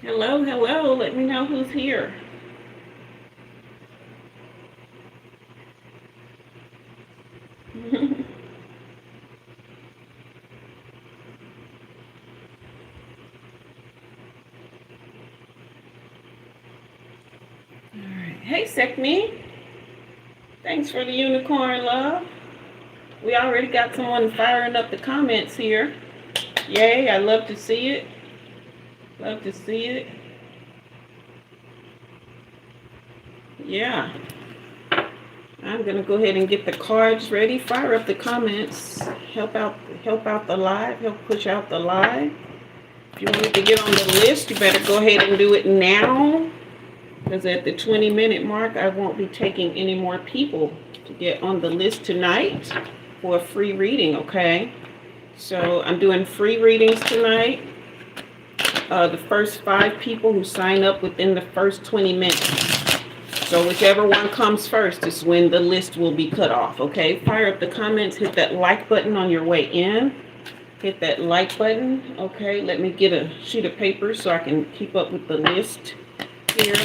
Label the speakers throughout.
Speaker 1: Hello, hello. Let me know who's here. All right. Hey, Sekme. Thanks for the unicorn love. We already got someone firing up the comments here. Yay, I love to see it. Love to see it. Yeah. I'm gonna go ahead and get the cards ready. Fire up the comments. Help out the live. Help push out the live. If you wanted to get on the list, you better go ahead and do it now. Because at the 20-minute mark, I won't be taking any more people to get on the list tonight for a free reading, okay? So I'm doing free readings tonight. The first 5 people who sign up within the first 20 minutes. So whichever one comes first is when the list will be cut off, okay? Fire up the comments, hit that like button on your way in. Hit that like button, okay? Let me get a sheet of paper so I can keep up with the list here.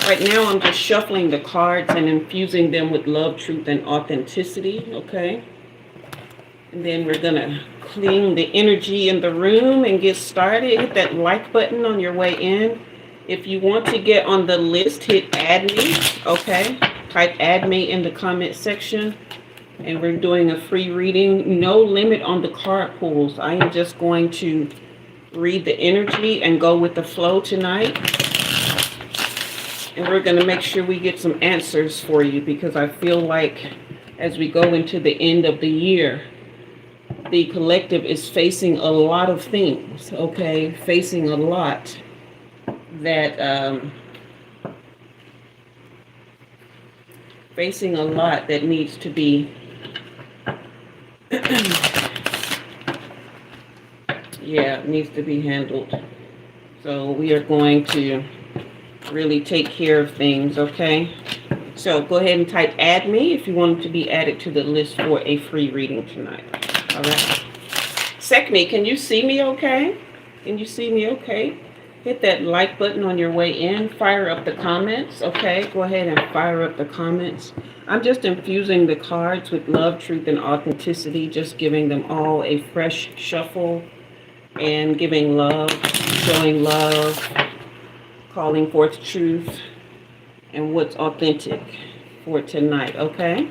Speaker 1: Right now I'm just shuffling the cards and infusing them with love, truth, and authenticity, okay? And then we're gonna clean the energy in the room and get started. Hit that like button on your way in. If you want to get on the list, hit add me, okay? Type add me in the comment section. And we're doing a free reading. No limit on the card pulls. I am just going to read the energy and go with the flow tonight. And we're going to make sure we get some answers for you, because I feel like as we go into the end of the year, the collective is facing a lot of things, okay? Facing a lot that needs to be needs to be handled. So we are going to really take care of things, okay? So go ahead and type add me if you want to be added to the list for a free reading tonight. All right. Sekme, can you see me okay? Can you see me okay? Hit that like button on your way in. Fire up the comments, okay? Go ahead and fire up the comments. I'm just infusing the cards with love, truth, and authenticity, just giving them all a fresh shuffle and giving love, showing love, calling forth truth and what's authentic for tonight, okay?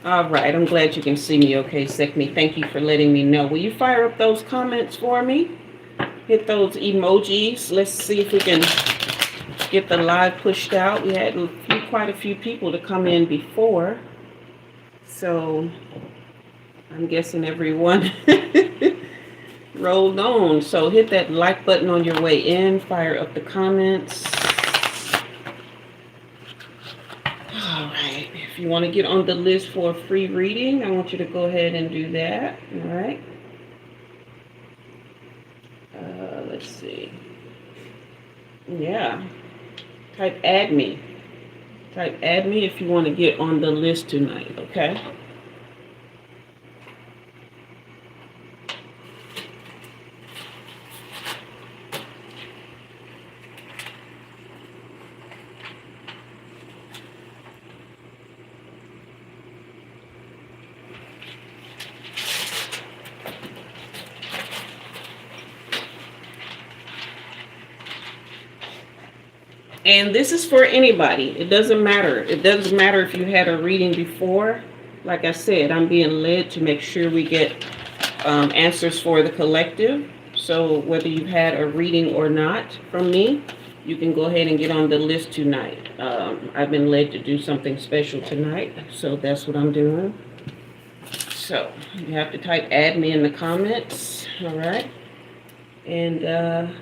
Speaker 1: All right, I'm glad you can see me okay, Sekme. Thank you for letting me know. Will you fire up those comments for me? Hit those emojis. Let's see if we can get the live pushed out. We had quite a few people to come in before, so I'm guessing everyone rolled on. So hit that like button on your way in. Fire up the comments. All right. If you want to get on the list for a free reading, I want you to go ahead and do that. All right. Let's see. Yeah. Type add me. Type add me if you want to get on the list tonight, okay? And this is for anybody. It doesn't matter. It doesn't matter if you had a reading before. Like I said, I'm being led to make sure we get answers for the collective. So whether you've had a reading or not from me, you can go ahead and get on the list tonight. I've been led to do something special tonight, so that's what I'm doing. So you have to type add me in the comments, all right? And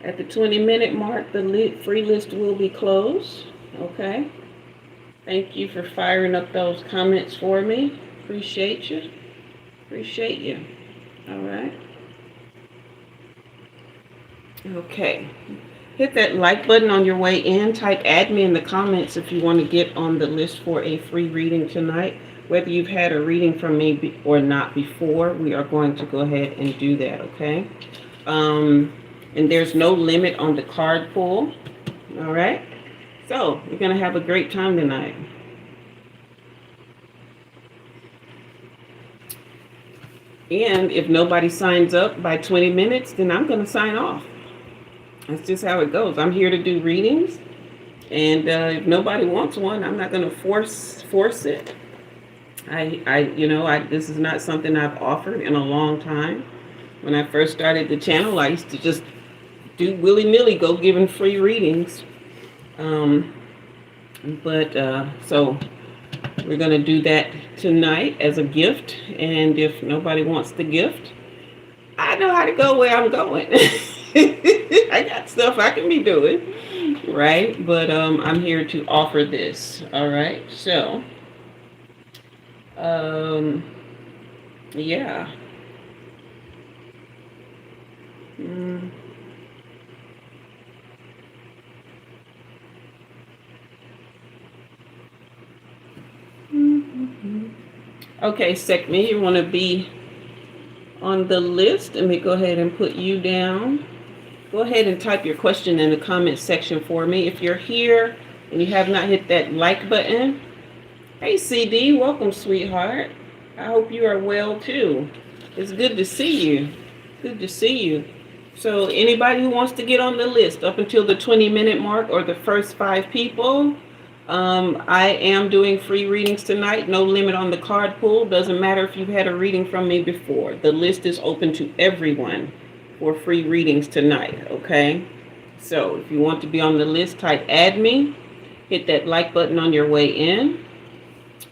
Speaker 1: at the 20-minute mark, the free list will be closed, okay? Thank you for firing up those comments for me. Appreciate you. Appreciate you. All right. Okay. Hit that like button on your way in. Type add me in the comments if you want to get on the list for a free reading tonight. Whether you've had a reading from me or not before, we are going to go ahead and do that, okay? And there's no limit on the card pull. All right. So we're going to have a great time tonight. And if nobody signs up by 20 minutes, then I'm going to sign off. That's just how it goes. I'm here to do readings. And if nobody wants one, I'm not going to force it. This is not something I've offered in a long time. When I first started the channel, I used to just do willy-nilly, go giving free readings. So we're going to do that tonight as a gift. And if nobody wants the gift, I know how to go where I'm going. I got stuff I can be doing, right? But I'm here to offer this. All right. So, yeah. Okay, Sekmi, you want to be on the list? Let me go ahead and put you down. Go ahead and type your question in the comment section for me. If you're here and you have not hit that like button, hey CD, welcome sweetheart. I hope you are well too. It's good to see you. Good to see you. So anybody who wants to get on the list up until the 20-minute mark or the first 5 people, I am doing free readings tonight. No limit on the card pull. Doesn't matter if you've had a reading from me before. The list is open to everyone for free readings tonight, okay? So if you want to be on the list, type add me. Hit that like button on your way in.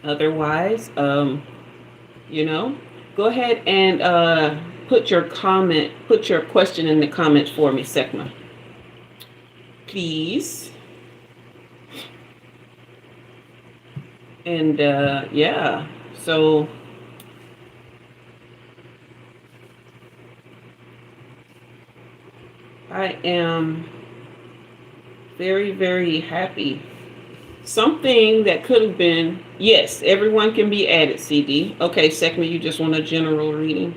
Speaker 1: Otherwise, go ahead and put your question in the comments for me, Sekma. Please. And yeah, so I am very, very happy. Something that could have been, yes, everyone can be added, CD. Okay, Sekma, you just want a general reading?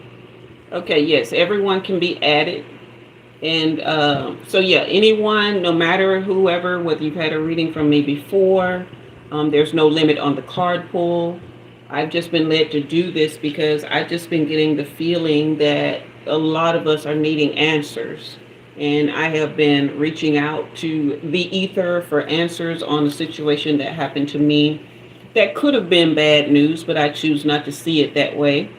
Speaker 1: Okay, yes, everyone can be added. And so yeah, anyone, no matter whoever, whether you've had a reading from me before, there's no limit on the card pull. I've just been led to do this because I've just been getting the feeling that a lot of us are needing answers. And I have been reaching out to the ether for answers on a situation that happened to me that could have been bad news, but I choose not to see it that way.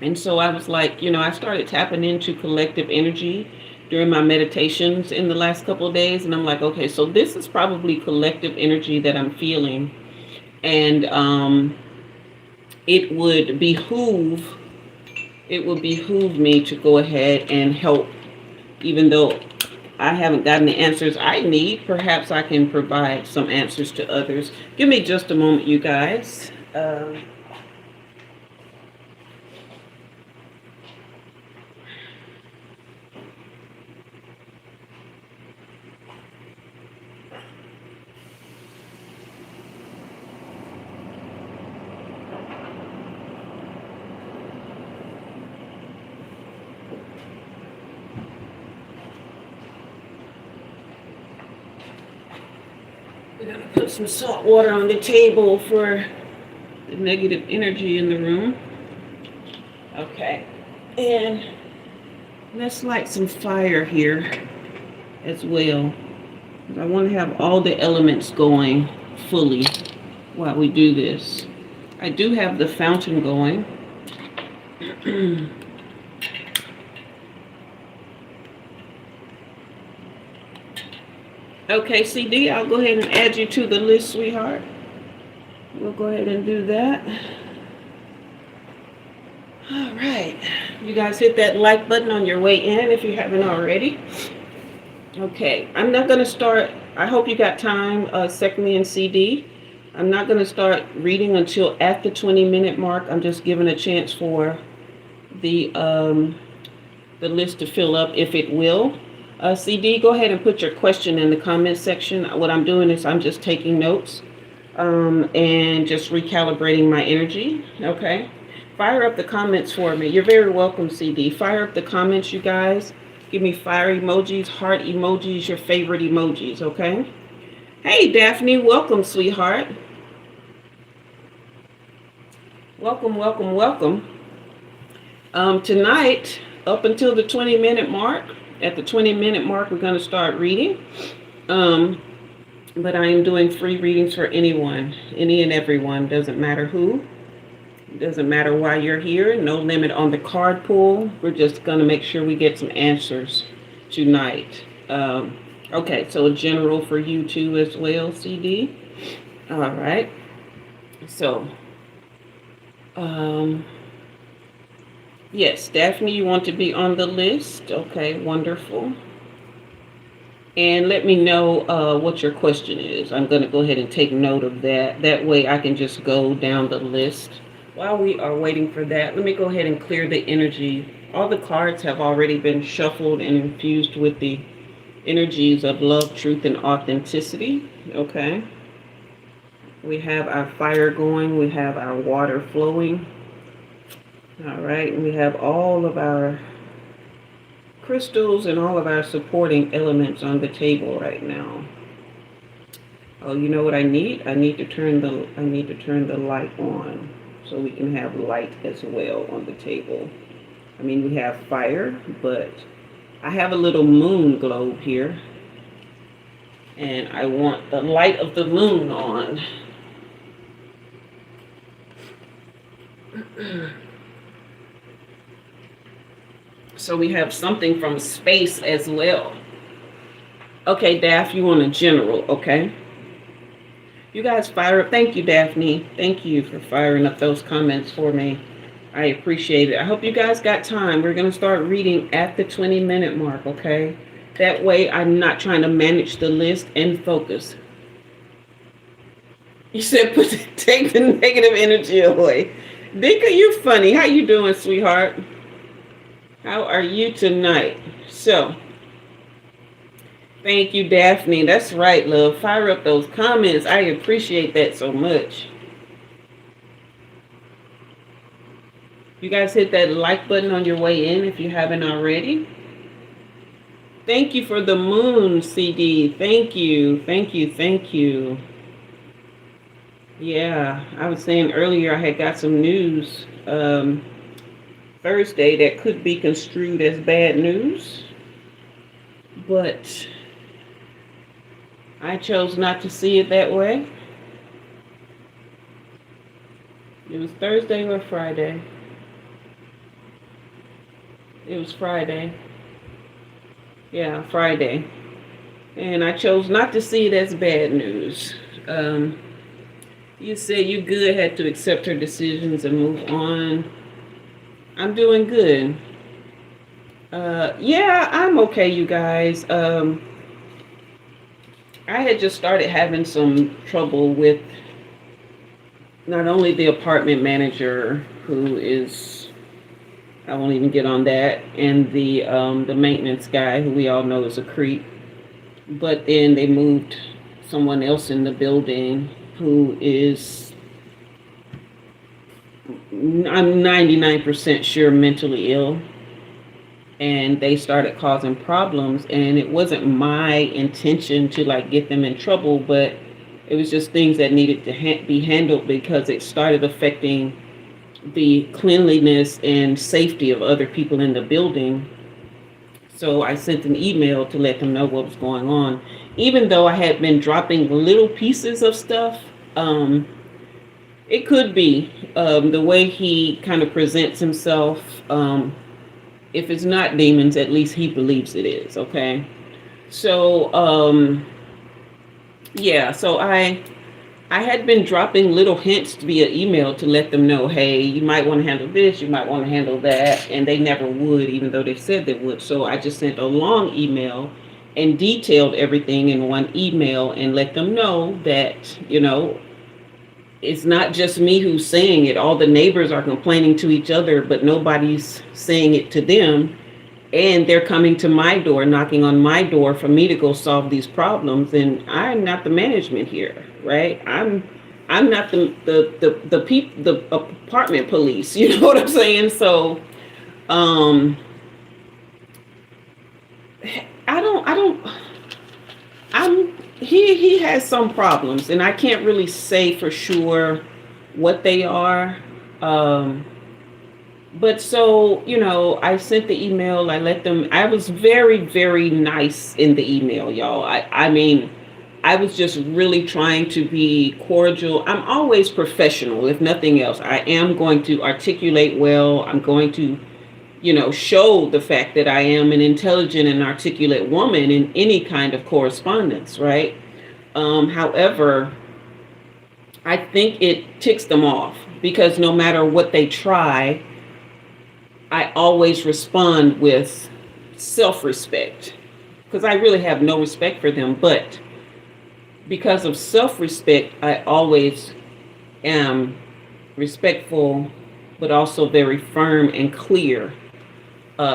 Speaker 1: And so I was like, I started tapping into collective energy during my meditations in the last couple of days. And I'm like, okay, so this is probably collective energy that I'm feeling. And it would behoove me to go ahead and help, even though I haven't gotten the answers I need. Perhaps I can provide some answers to others. Give me just a moment, you guys. We're going to put some salt water on the table for the negative energy in the room. Okay. And let's light some fire here as well. I want to have all the elements going fully while we do this. I do have the fountain going. Okay, CD, I'll go ahead and add you to the list, sweetheart. We'll go ahead and do that. All right. You guys hit that like button on your way in if you haven't already. Okay, I'm not going to start. I hope you got time, Sekmi and CD. I'm not going to start reading until at the 20-minute mark. I'm just giving a chance for the list to fill up, if it will. CD, go ahead and put your question in the comment section. What I'm doing is I'm just taking notes and just recalibrating my energy. Okay. Fire up the comments for me. You're very welcome, CD. Fire up the comments, you guys. Give me fire emojis, heart emojis, your favorite emojis, okay? Hey, Daphne, welcome, sweetheart. Welcome, welcome, welcome. Tonight, up until the 20-minute mark, at the 20-minute mark, we're going to start reading. But I am doing free readings for anyone, any and everyone, doesn't matter who. Doesn't matter why you're here. No limit on the card pool. We're just going to make sure we get some answers tonight. Okay, so a general for you too as well, CD. All right. So, yes, Daphne, you want to be on the list? Okay, wonderful. And let me know what your question is. I'm going to go ahead and take note of that. That way I can just go down the list. While we are waiting for that, let me go ahead and clear the energy. All the cards have already been shuffled and infused with the energies of love, truth, and authenticity. Okay. We have our fire going. We have our water flowing. All right. And we have all of our crystals and all of our supporting elements on the table right now. Oh, you know what I need? I need to turn the light on so we can have light as well on the table. I mean, we have fire, but I have a little moon globe here, and I want the light of the moon on. So we have something from space as well. Okay, Daph, you want a general, okay? You guys fire up. Thank you, Daphne. Thank you for firing up those comments for me. I appreciate it. I hope you guys got time. We're going to start reading at the 20-minute mark, okay? That way I'm not trying to manage the list and focus. You said take the negative energy away. Dika, you're funny. How you doing, sweetheart? How are you tonight? So, thank you, Daphne. That's right, love. Fire up those comments. I appreciate that so much. You guys hit that like button on your way in if you haven't already. Thank you for the moon, CD. Thank you. Thank you. Thank you. Yeah, I was saying earlier I had got some news Thursday that could be construed as bad news. But I chose not to see it that way. It was Thursday or Friday. It was Friday. Yeah, Friday. And I chose not to see it as bad news. You said you good, had to accept her decisions and move on. I'm doing good. Yeah, I'm okay, you guys. I had just started having some trouble with not only the apartment manager, who is, I won't even get on that, and the maintenance guy, who we all know is a creep. But then they moved someone else in the building who is, I'm 99% sure, mentally ill. And they started causing problems, and it wasn't my intention to like get them in trouble, but it was just things that needed to be handled because it started affecting the cleanliness and safety of other people in the building. So I sent an email to let them know what was going on. Even though I had been dropping little pieces of stuff, it could be the way he kind of presents himself. If it's not demons, at least he believes it is, okay? So, yeah, so I had been dropping little hints via email to let them know, hey, you might want to handle this, you might want to handle that, and they never would, even though they said they would. So I just sent a long email and detailed everything in one email and let them know that, you know, it's not just me who's saying it. All the neighbors are complaining to each other, but nobody's saying it to them. And they're coming to my door, knocking on my door for me to go solve these problems. And I'm not the management here, right? I'm not the apartment police. You know what I'm saying? So, I don't, he has some problems, and I can't really say for sure what they are. Um, but so, I sent the email, I let them, I was very, very nice in the email, y'all. I mean, I was just really trying to be cordial. I'm always professional, if nothing else. I am going to articulate well. I'm going to, show the fact that I am an intelligent and articulate woman in any kind of correspondence, right? However, I think it ticks them off because no matter what they try, I always respond with self-respect because I really have no respect for them. But because of self-respect, I always am respectful, but also very firm and clear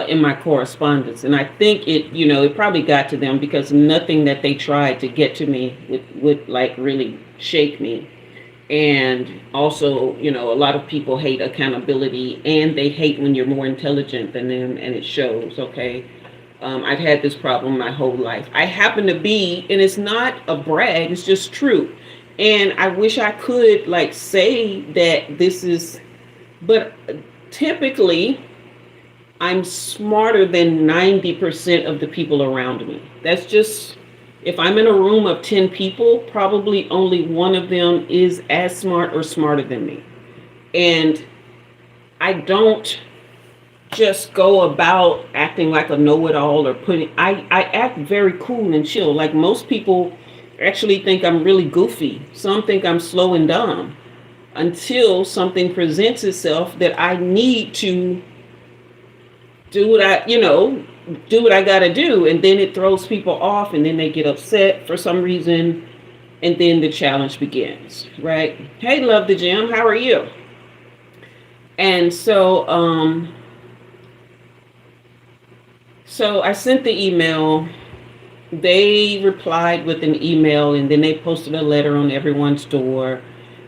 Speaker 1: in my correspondence. And I think it probably got to them because nothing that they tried to get to me would like really shake me. And also, a lot of people hate accountability and they hate when you're more intelligent than them, and it shows, okay? I've had this problem my whole life. I happen to be, and it's not a brag, it's just true. And I wish I could like say that this is, but typically I'm smarter than 90% of the people around me. That's just, if I'm in a room of 10 people, probably only one of them is as smart or smarter than me. And I don't just go about acting like a know-it-all or I act very cool and chill. Like most people actually think I'm really goofy. Some think I'm slow and dumb until something presents itself that I need to do what I gotta do. And then it throws people off and then they get upset for some reason. And then the challenge begins, right? Hey, Love the Gym, how are you? And so I sent the email. They replied with an email and then they posted a letter on everyone's door.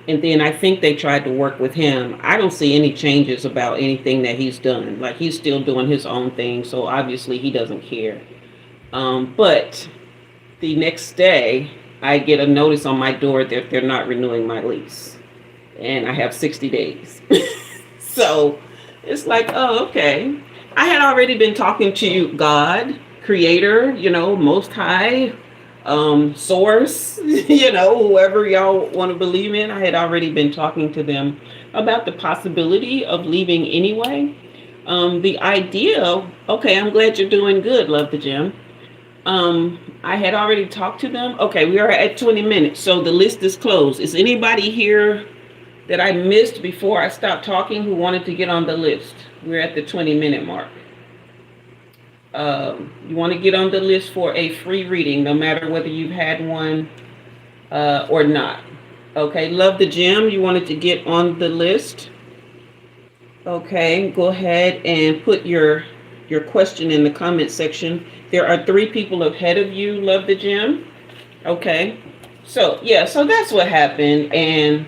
Speaker 1: And then I think they tried to work with him. I don't see any changes about anything that he's done. Like he's still doing his own thing. So obviously he doesn't care. But the next day I get a notice on my door that they're not renewing my lease. And I have 60 days. So it's like, oh, okay. I had already been talking to God, Creator, Most High, Source, whoever y'all want to believe in. I had already been talking to them about the possibility of leaving anyway. The idea, okay, I'm glad you're doing good, Love the Gym. I had already talked to them. Okay, we are at 20 minutes, so the list is closed. Is anybody here that I missed before I stopped talking who wanted to get on the list? We're at the 20-minute mark. You want to get on the list for a free reading, no matter whether you've had one or not. Okay, Love the Gym, you wanted to get on the list. Okay, go ahead and put your question in the comment section. There are 3 people ahead of you, Love the Gym. Okay, so that's what happened, and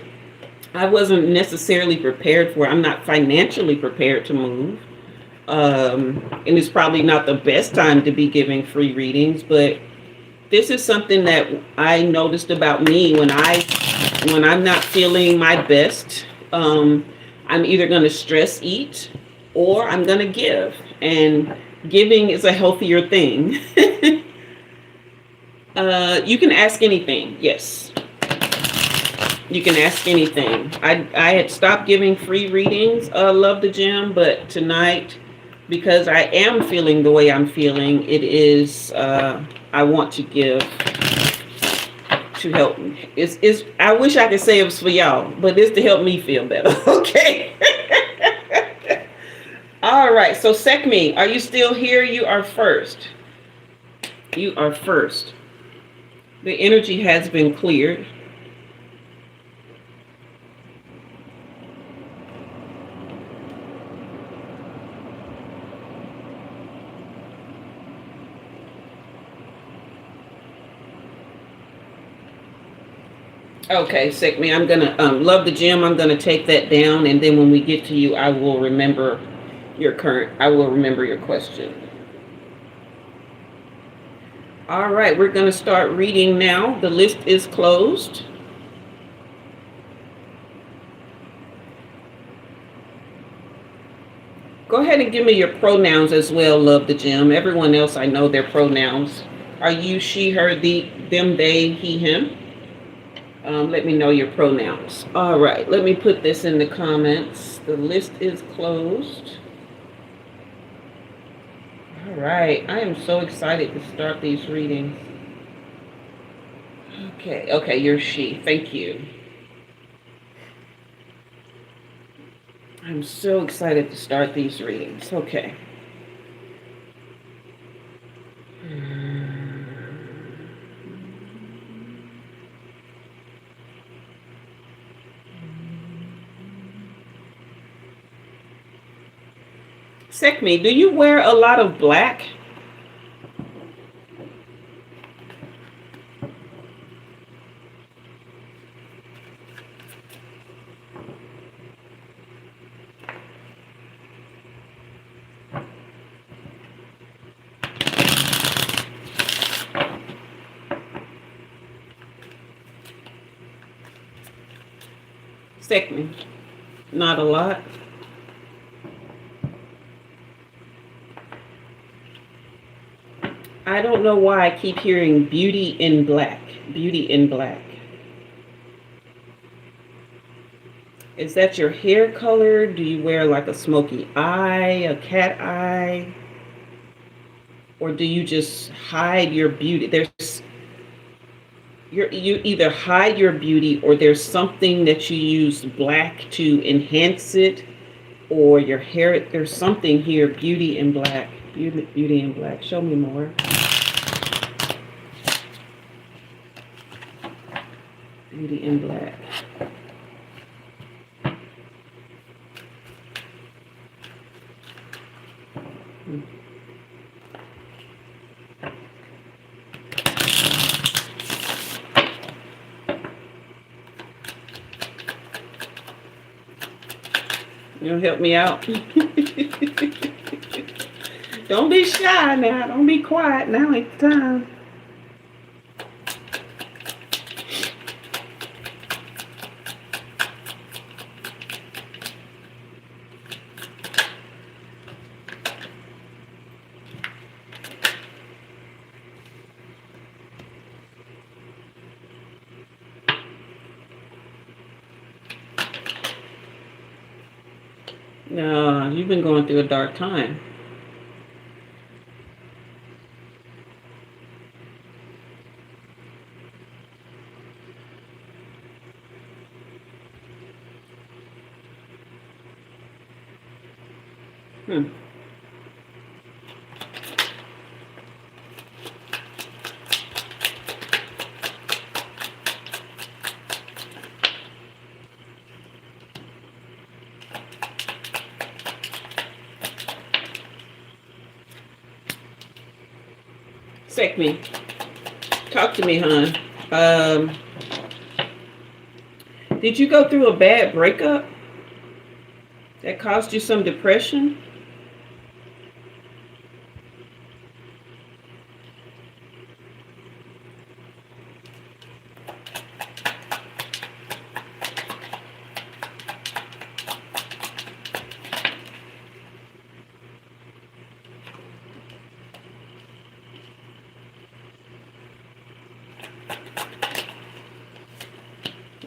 Speaker 1: I wasn't necessarily prepared for it. I'm not financially prepared to move. And it's probably not the best time to be giving free readings, but this is something that I noticed about me when I'm not feeling my best. I'm either going to stress eat or I'm going to give, and giving is a healthier thing. You can ask anything. Yes. You can ask anything. I had stopped giving free readings, Love the Gym, but tonight, because I am feeling the way I'm feeling, it is, I want to give to help me. I wish I could say it was for y'all, but it's to help me feel better, okay? All right, so Sekmi, are you still here? You are first. You are first. The energy has been cleared. Okay, Sekmi, I'm gonna Love the Gym. I'm gonna take that down, and then when we get to you, I will remember your question. All right, we're going to start reading now. The list is closed. Go ahead and give me your pronouns as well, Love the Gem. Everyone else, I know their pronouns. Are you she, her, them, they, he, him? Let me know your pronouns. All right, let me put this in the comments. The list is closed. All right, I am so excited to start these readings. Okay, you're she. Thank you. I'm so excited to start these readings. Okay. Sekmi, do you wear a lot of black? Sekmi, not a lot. I don't know why I keep hearing beauty in black. Beauty in black. Is that your hair color? Do you wear like a smoky eye, a cat eye? Or do you just hide your beauty? You either hide your beauty or there's something that you use black to enhance it, or your hair, there's something here, beauty in black. Beauty in black. Show me more. Beauty in black. You'll help me out. Don't be shy now. Don't be quiet. Now ain't the time. No, you've been going through a dark time. Sekmi, talk to me, hon. Did you go through a bad breakup that caused you some depression?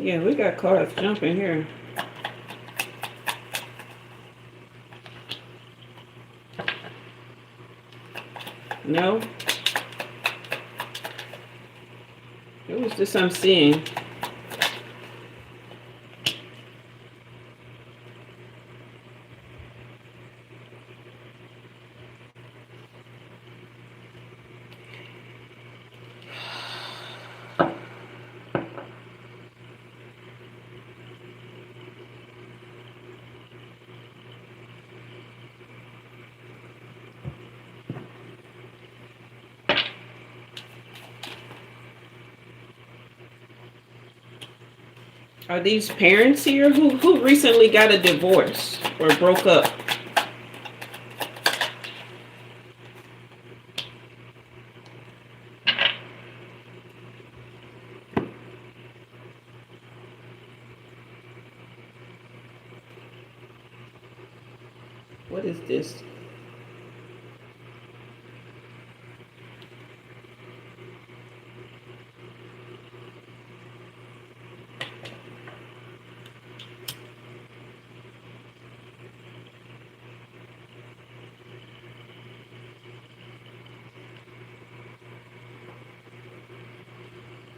Speaker 1: Yeah, we got cards jumping here. No? What was this I'm seeing? Are these parents here who recently got a divorce or broke up? What is this?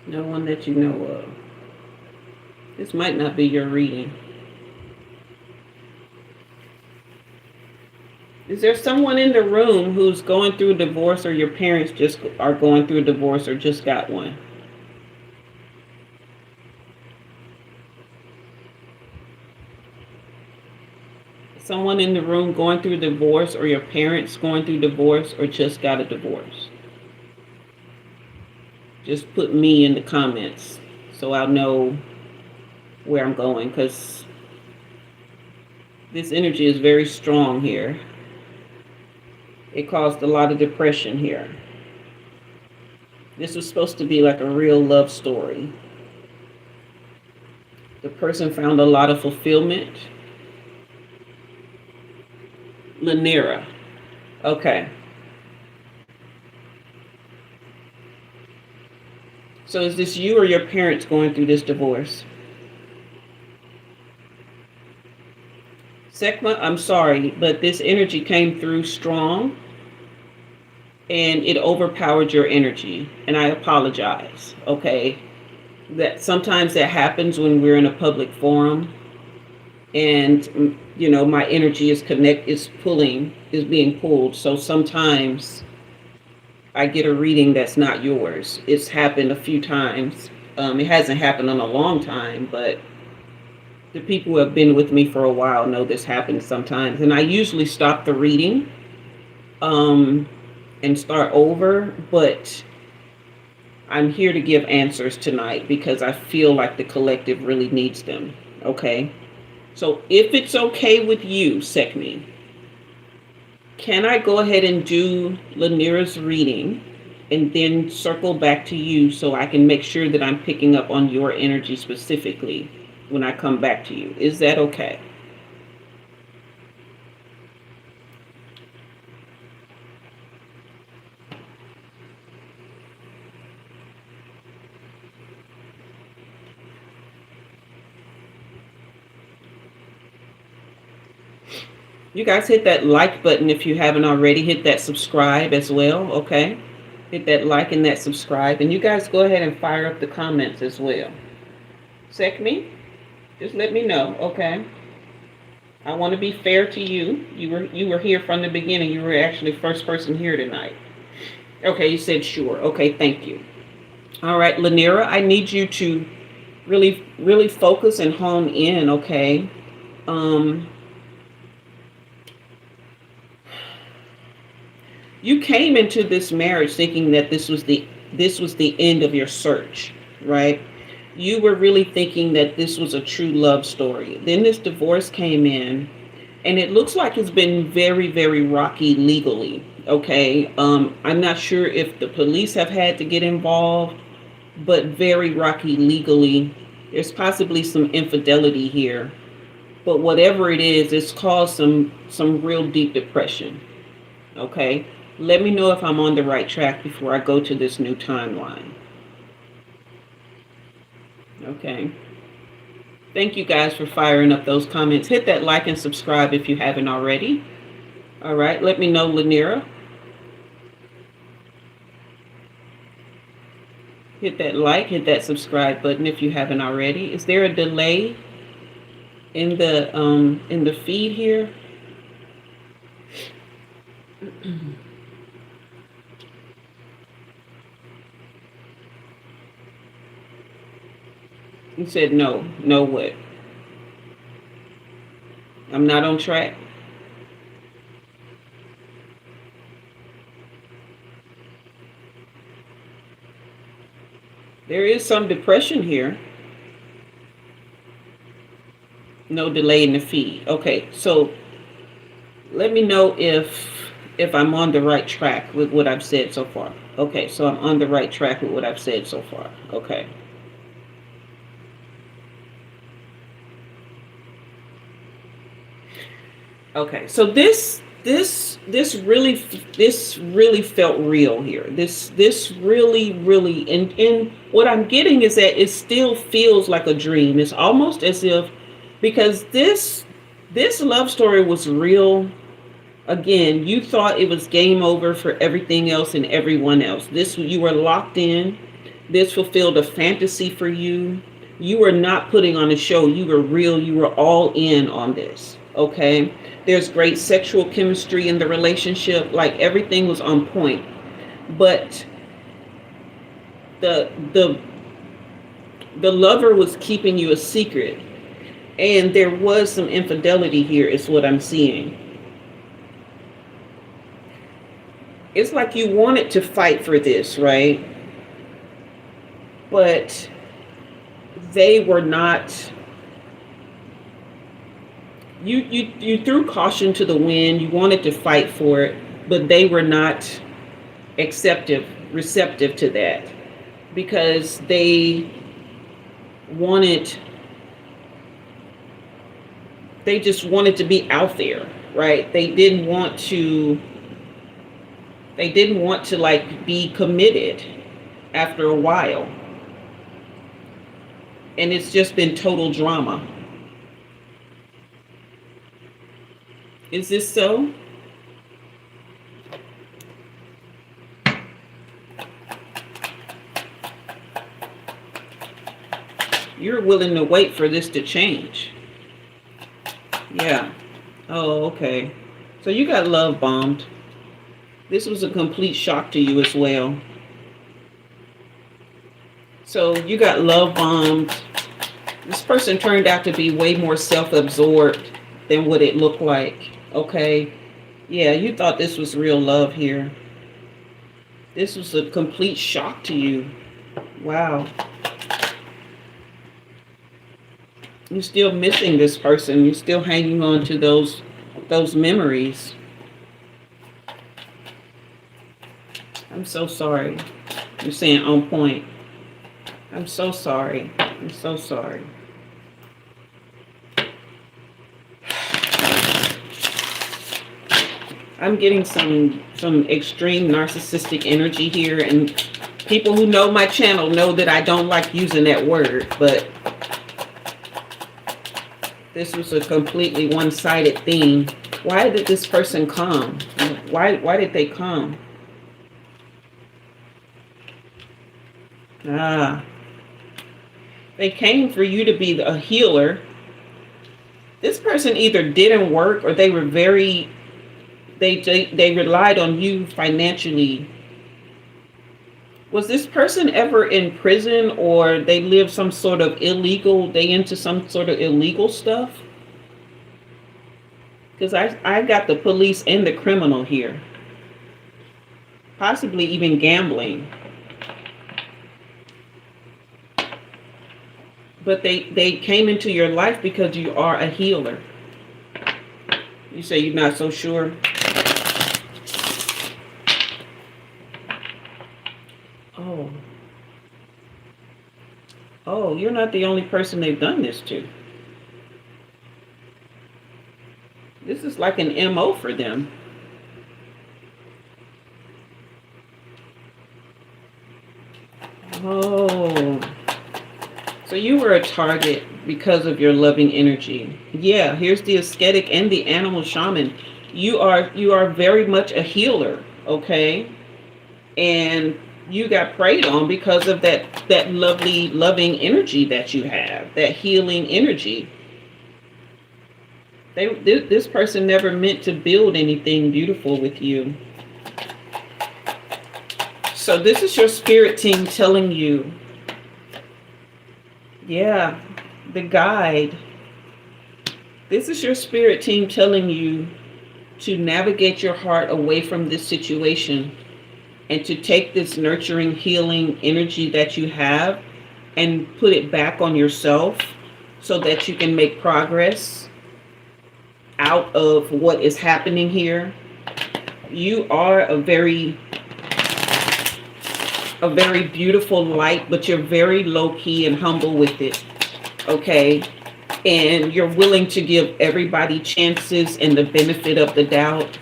Speaker 1: No one that you know of. This might not be your reading. Is there someone in the room who's going through a divorce, or your parents just are going through a divorce or just got one? Someone in the room going through a divorce, or your parents going through divorce, or just got a divorce? Just put me in the comments so I'll know where I'm going, because this energy is very strong here. It caused a lot of depression here. This was supposed to be like a real love story. The person found a lot of fulfillment. Lanira. Okay. So is this you or your parents going through this divorce? Sekma, I'm sorry, but this energy came through strong and it overpowered your energy. And I apologize, okay? That sometimes that happens when we're in a public forum and, you know, my energy is being pulled. So sometimes I get a reading that's not yours. It's happened a few times. It hasn't happened in a long time, but the people who have been with me for a while know this happens sometimes. And I usually stop the reading and start over, but I'm here to give answers tonight because I feel like the collective really needs them, okay? So if it's okay with you, Sekmi, can I go ahead and do Lanira's reading and then circle back to you so I can make sure that I'm picking up on your energy specifically when I come back to you? Is that okay? You guys hit that like button if you haven't already. Hit that subscribe as well, okay? Hit that like and that subscribe. And you guys go ahead and fire up the comments as well. Sekmi, just let me know, okay? I want to be fair to you. You were here from the beginning. You were actually first person here tonight. Okay, you said sure. Okay, thank you. All right, Lanira, I need you to really focus and hone in, okay? You came into this marriage thinking that this was the end of your search, right? You were really thinking that this was a true love story. Then this divorce came in, and it looks like it's been very, very rocky legally, okay? I'm not sure if the police have had to get involved, but very rocky legally. There's possibly some infidelity here, but whatever it is, it's caused some real deep depression, okay? Let me know if I'm on the right track before I go to this new timeline. Okay. Thank you guys for firing up those comments. Hit that like and subscribe if you haven't already. All right. Let me know, Lanira. Hit that like, hit that subscribe button if you haven't already. Is there a delay in the feed here? You said no. No what? I'm not on track. There is some depression here. No delay in the feed. Okay, so let me know if I'm on the right track with what I've said so far. Okay, so I'm on the right track with what I've said so far. Okay. Okay, so this really felt real here. This really, and what I'm getting is that it still feels like a dream. It's almost as if, because this love story was real. Again, you thought it was game over for everything else and everyone else. This, you were locked in. This fulfilled a fantasy for you. You were not putting on a show. You were real. You were all in on this. Okay. There's great sexual chemistry in the relationship. Like, everything was on point. But the the the lover was keeping you a secret. And there was some infidelity here, is what I'm seeing. It's like you wanted to fight for this, right? But they were not. You threw caution to the wind. You wanted to fight for it, but they were not receptive to that, because wanted they just wanted to be out there, right? They didn't want to like be committed after a while. And it's just been total drama. Is this so? You're willing to wait for this to change. Yeah. Oh, okay. So you got love bombed. This was a complete shock to you as well. So you got love bombed. This person turned out to be way more self-absorbed than what it looked like. Okay. Yeah, you thought this was real love here. This was a complete shock to you. Wow. You're still missing this person. You're still hanging on to those memories. I'm so sorry. You're saying on point. I'm so sorry. I'm so sorry. I'm getting some extreme narcissistic energy here, and people who know my channel know that I don't like using that word, but this was a completely one-sided thing. Why did this person come? Why did they come? They came for you to be a healer. This person either didn't work, or they were they relied on you financially. Was this person ever in prison, or they lived some sort of illegal, they into some sort of illegal stuff? Because I got the police and the criminal here. Possibly even gambling. But they came into your life because you are a healer. You say you're not so sure? Oh, you're not the only person they've done this to. This is like an MO for them. Oh. So you were a target because of your loving energy. Yeah, here's the ascetic and the animal shaman. You are very much a healer, okay? And you got preyed on because of that lovely, loving energy that you have, that healing energy. This person never meant to build anything beautiful with you. So this is your spirit team telling you, yeah, the guide. This is your spirit team telling you to navigate your heart away from this situation, and to take this nurturing, healing energy that you have and put it back on yourself, so that you can make progress out of what is happening here. You are a very beautiful light, but you're very low key and humble with it. Okay. and you're willing to give everybody chances and the benefit of the doubt.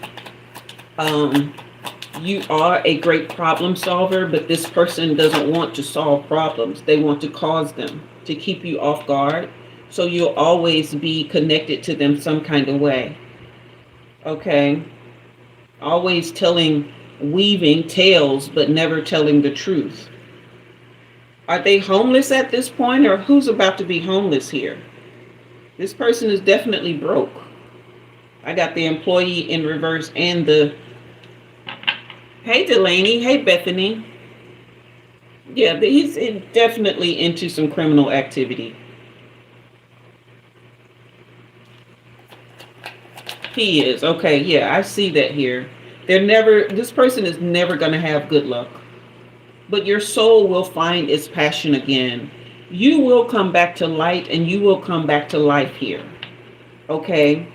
Speaker 1: You are a great problem solver, but this person doesn't want to solve problems. They want to cause them, to keep you off guard. So you'll always be connected to them some kind of way. Okay? Always weaving tales, but never telling the truth. Are they homeless at this point, or who's about to be homeless here? This person is definitely broke. I got the employee in reverse and the... Hey, Delaney. Hey, Bethany. Yeah, he's definitely into some criminal activity. He is. Okay, yeah, I see that here. This person is never going to have good luck. But your soul will find its passion again. You will come back to light, and you will come back to life here. Okay?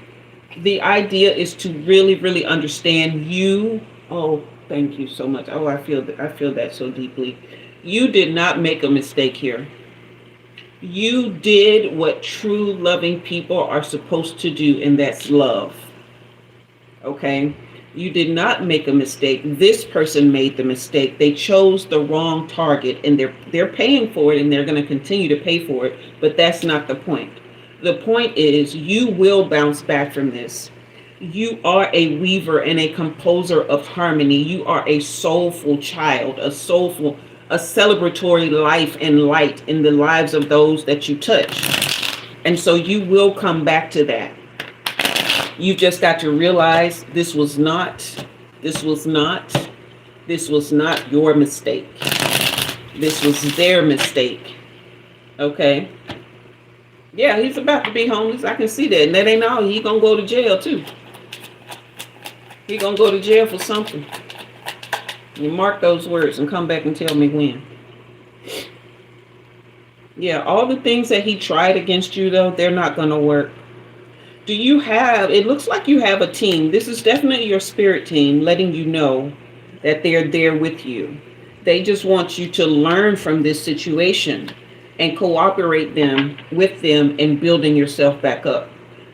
Speaker 1: The idea is to really, really understand you. Oh, thank you so much. Oh, I feel that so deeply. You did not make a mistake here. You did what true loving people are supposed to do, and that's love. Okay? You did not make a mistake. This person made the mistake. They chose the wrong target, and they're paying for it, and they're going to continue to pay for it, but that's not the point. The point is you will bounce back from this. You are a weaver and a composer of harmony. You are a soulful child, a celebratory life and light in the lives of those that you touch. And so you will come back to that. You just got to realize this was not your mistake. This was their mistake. Okay? Yeah, he's about to be homeless. I can see that. And that ain't all. He gonna go to jail too. He gonna go to jail for something. You mark those words and come back and tell me when. Yeah, all the things that he tried against you, though, they're not gonna work. It looks like you have a team. This is definitely your spirit team letting you know that they're there with you. They just want you to learn from this situation and cooperate with them in building yourself back up.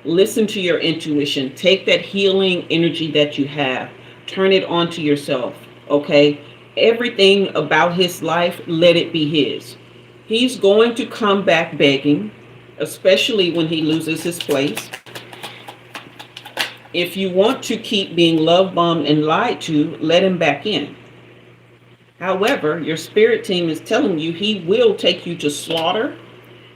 Speaker 1: Listen to your intuition. Take that healing energy that you have. Turn it onto yourself, okay? Everything about his life, let it be his. He's going to come back begging, especially when he loses his place. If you want to keep being love bombed and lied to, let him back in. However, your spirit team is telling you he will take you to slaughter.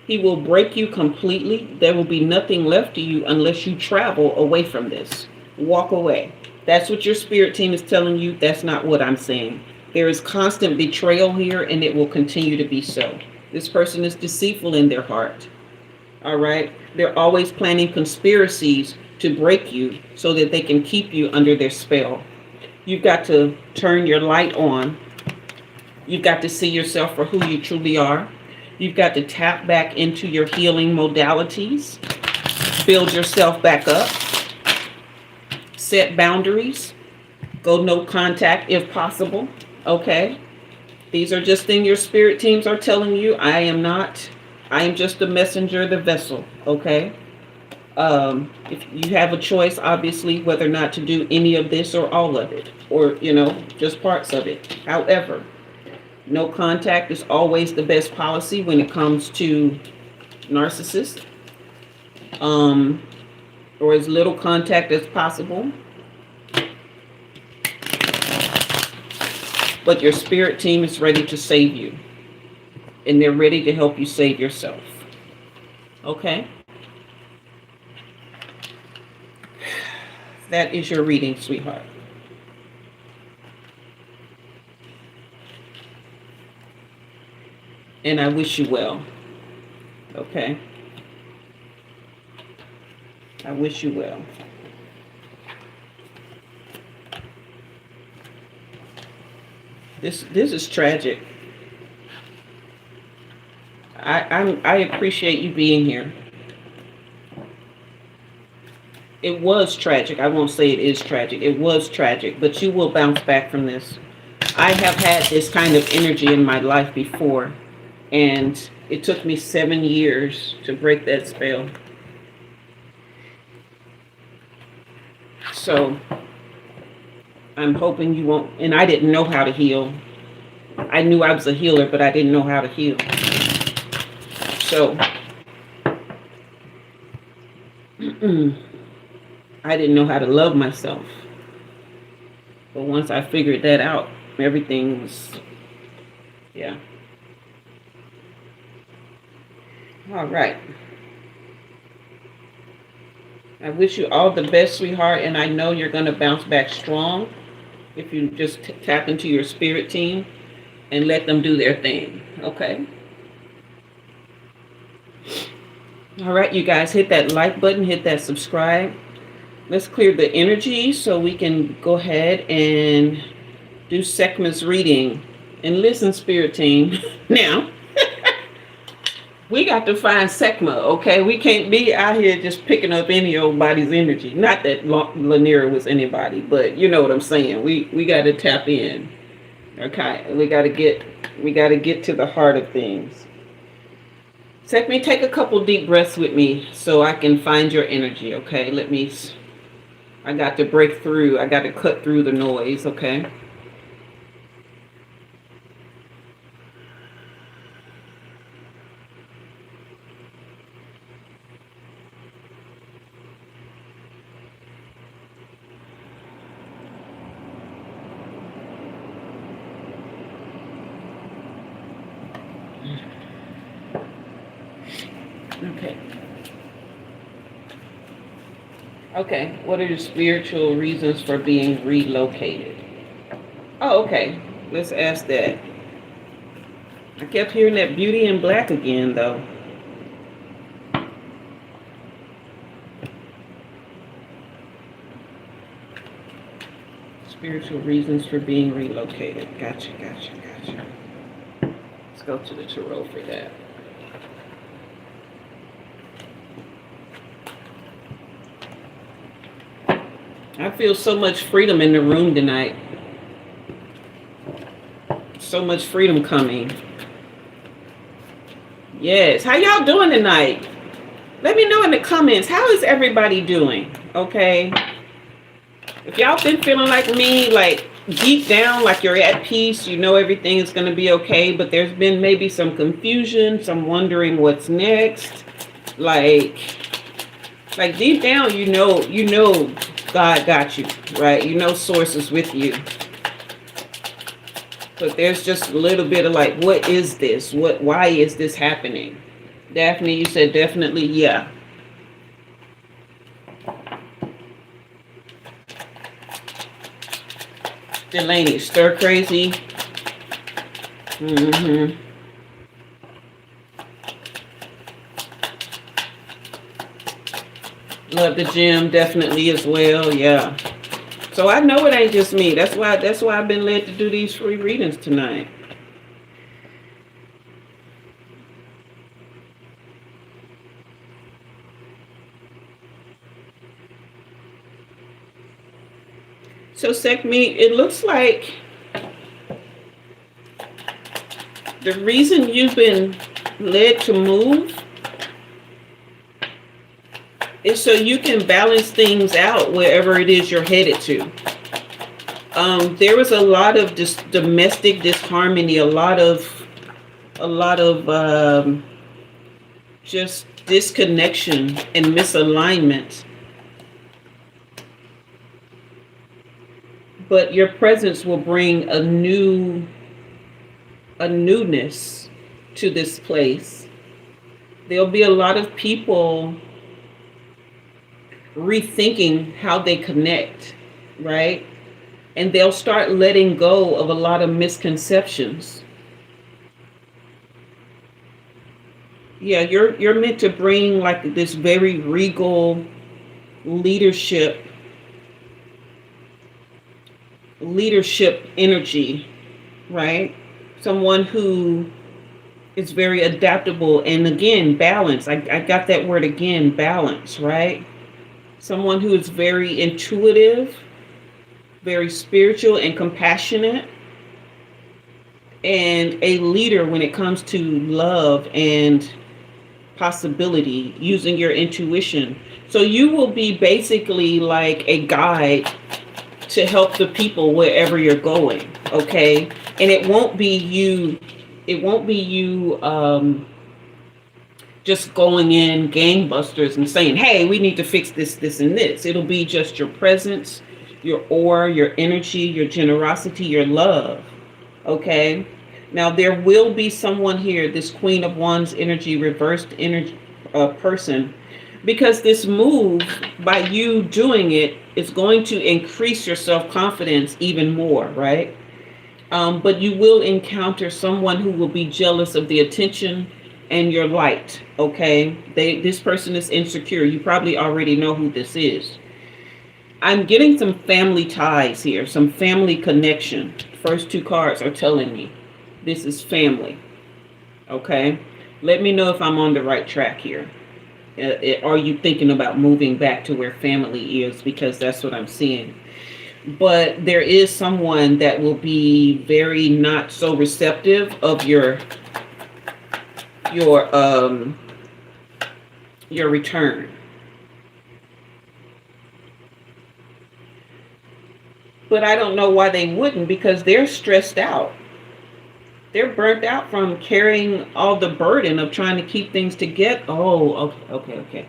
Speaker 1: He will break you completely. There will be nothing left to you unless you travel away from this. Walk away. That's what your spirit team is telling you. That's not what I'm saying. There is constant betrayal here, and it will continue to be so. This person is deceitful in their heart. All right? They're always planning conspiracies to break you so that they can keep you under their spell. You've got to turn your light on. You've got to see yourself for who you truly are. You've got to tap back into your healing modalities. Build yourself back up. Set boundaries. Go no contact if possible. Okay? These are just things your spirit teams are telling you. I am just the messenger, the vessel. Okay? If you have a choice, obviously, whether or not to do any of this or all of it, or, just parts of it. However, no contact is always the best policy when it comes to narcissists, or as little contact as possible. But your spirit team is ready to save you, and they're ready to help you save yourself. Okay? That is your reading, sweetheart. And I wish you well. Okay? I wish you well. This is tragic. I appreciate you being here. It was tragic. I won't say it is tragic. It was tragic, but you will bounce back from this. I have had this kind of energy in my life before, and it took me 7 years to break that spell. So I'm hoping you won't. And I didn't know how to heal. I knew I was a healer, but I didn't know how to heal. So I didn't know how to love myself. But once I figured that out, everything was, yeah. All right. I wish you all the best, sweetheart, and I know you're going to bounce back strong if you just tap into your spirit team and let them do their thing, okay? All right, you guys, hit that like button, hit that subscribe. Let's clear the energy so we can go ahead and do Sekhma's reading. And listen, spirit team, now, we got to find Sekhma, okay? We can't be out here just picking up any old body's energy. Not that Lanier was anybody, but you know what I'm saying. We got to tap in, okay? We got to get to the heart of things. Sekhma, take a couple deep breaths with me so I can find your energy, okay? I got to break through. I got to cut through the noise, okay? Okay. Okay, what are the spiritual reasons for being relocated? Oh, okay. Let's ask that. I kept hearing that beauty in black again, though. Spiritual reasons for being relocated. Gotcha. Let's go to the tarot for that. I feel so much freedom in the room tonight. So much freedom coming. Yes. How y'all doing tonight? Let me know in the comments. How is everybody doing? Okay. If y'all been feeling like me, like deep down, like you're at peace, you know everything is going to be okay, but there's been maybe some confusion, some wondering what's next. Like deep down, you know God got you, right? You know source is with you. But there's just a little bit of like, what is this? Why is this happening? Daphne, you said definitely, yeah. Delaney, stir crazy. Love the gym, definitely as well, yeah. So I know it ain't just me. That's why I've been led to do these free readings tonight. So Sekhma, it looks like the reason you've been led to move is so you can balance things out wherever it is you're headed to. There was a lot of domestic disharmony, a lot of just disconnection and misalignment. But your presence will bring a newness to this place. There'll be a lot of people rethinking how they connect, right? And they'll start letting go of a lot of misconceptions. Yeah, you're meant to bring like this very regal leadership energy, right? Someone who is very adaptable, and again, balance. I got that word again, balance, right? Someone who is very intuitive, very spiritual and compassionate, and a leader when it comes to love and possibility using your intuition. So you will be basically like a guide to help the people wherever you're going. Okay. And it won't be you just going in gangbusters and saying, hey, we need to fix this, this, and this. It'll be just your presence, your aura, your energy, your generosity, your love. Okay. Now, there will be someone here, this Queen of Wands energy, reversed energy person, because this move, by you doing it, is going to increase your self-confidence even more, right? But you will encounter someone who will be jealous of the attention and your light. Okay, this person is insecure. You probably already know who this is. I'm getting some family ties here, some family connection. First two cards are telling me this is family. Okay, let me know if I'm on the right track here. Are you thinking about moving back to where family is? Because that's what I'm seeing. But there is someone that will be very not so receptive of your return. But I don't know why they wouldn't, because they're stressed out. They're burnt out from carrying all the burden of trying to keep things together. Oh, okay.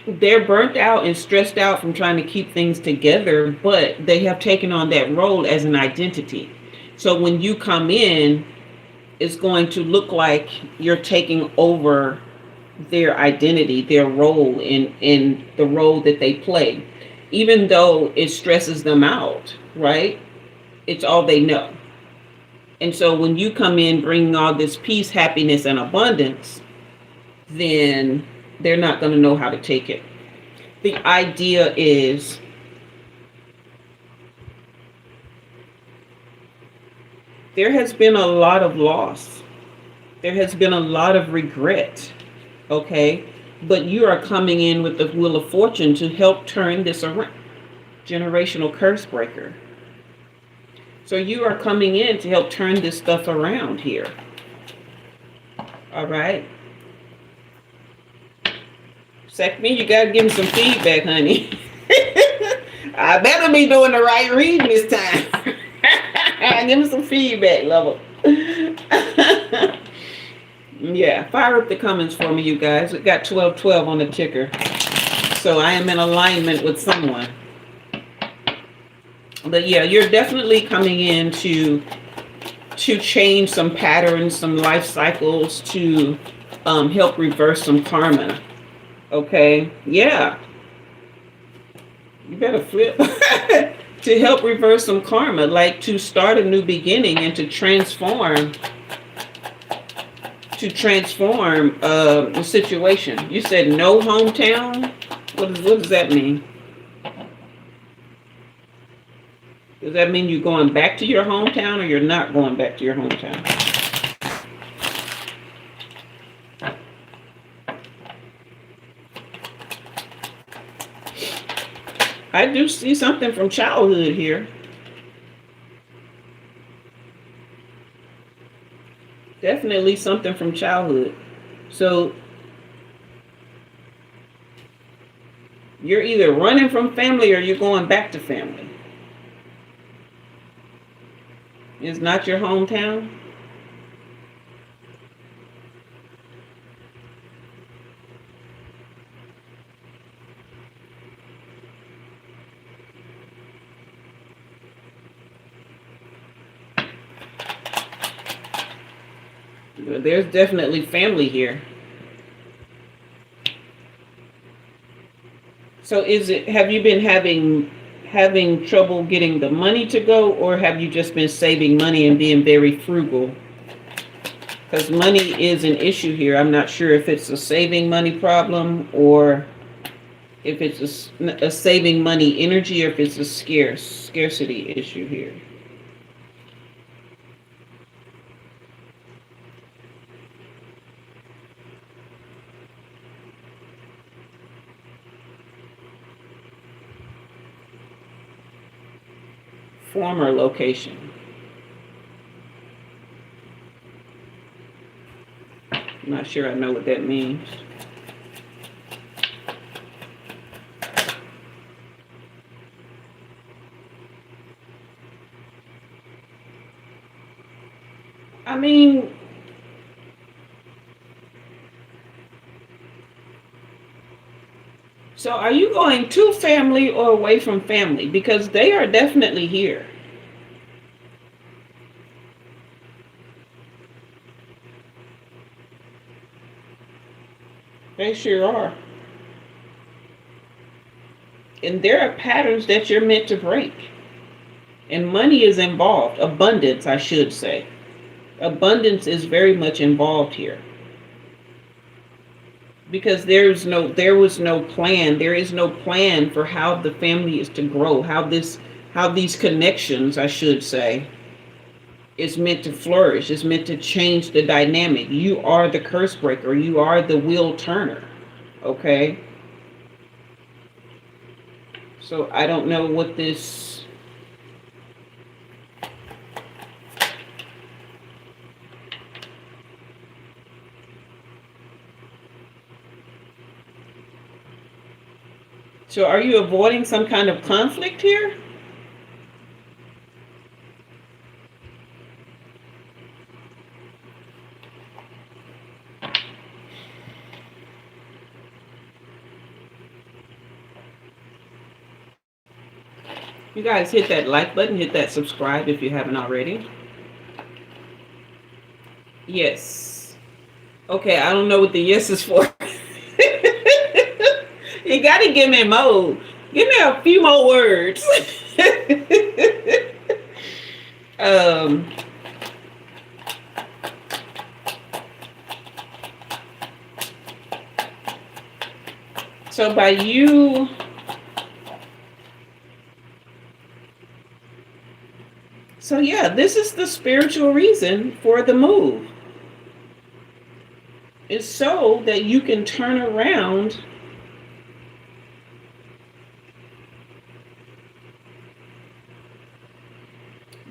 Speaker 1: They're burnt out and stressed out from trying to keep things together, but they have taken on that role as an identity. So when you come in, it's going to look like you're taking over their identity, their role in the role that they play, even though it stresses them out, right? It's all they know. And so when you come in bringing all this peace, happiness, and abundance, then they're not going to know how to take it. The idea is there has been a lot of loss. There has been a lot of regret. Okay. But you are coming in with the Wheel of Fortune to help turn this around. Generational curse breaker. So you are coming in to help turn this stuff around here. All right. Second, you got to give me some feedback, honey. I better be doing the right reading this time. Give me some feedback, lover. Yeah, fire up the comments for me, you guys. We got 1212 on the ticker. So I am in alignment with someone. But yeah, you're definitely coming in to change some patterns, some life cycles, to help reverse some karma. Okay, yeah. You better flip. To help reverse some karma, like to start a new beginning and to transform the situation. You said no hometown? What does that mean? Does that mean you're going back to your hometown, or you're not going back to your hometown? I do see something from childhood here. Definitely something from childhood. So you're either running from family or you're going back to family. It's not your hometown. There's definitely family here. So have you been having trouble getting the money to go, or have you just been saving money and being very frugal? Because money is an issue here. I'm not sure if it's a saving money problem, or if it's a saving money energy, or if it's a scarcity issue here. Former location. I'm not sure I know what that means. I mean, so are you going to family or away from family? Because they are definitely here. They sure are. And there are patterns that you're meant to break. And money is involved. Abundance, I should say. Abundance is very much involved here. Because there was no plan. There is no plan for how the family is to grow, how these connections, I should say, is meant to flourish, is meant to change the dynamic. You are the curse breaker. You are the wheel turner. Okay? So I don't know what this. So are you avoiding some kind of conflict here? You guys hit that like button, hit that subscribe if you haven't already. Yes. Okay, I don't know what the yes is for. You gotta give me more. Give me a few more words. um, so by you, so yeah, this is the spiritual reason for the move. It's so that you can turn around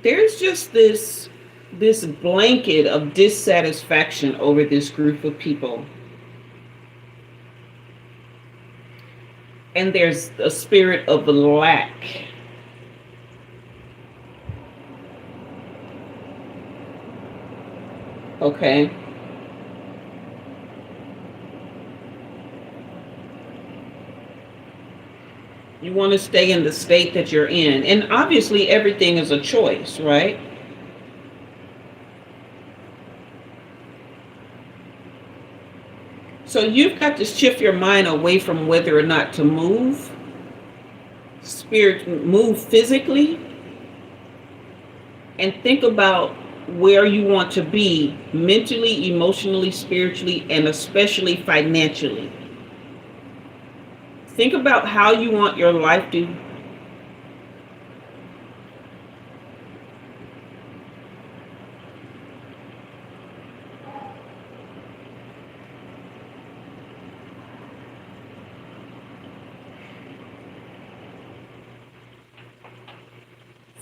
Speaker 1: there's just this blanket of dissatisfaction over this group of people. And there's a spirit of lack. Okay? You want to stay in the state that you're in. And obviously everything is a choice, right? So you've got to shift your mind away from whether or not to move, move physically, and think about where you want to be mentally, emotionally, spiritually, and especially financially. Think about how you want your life to.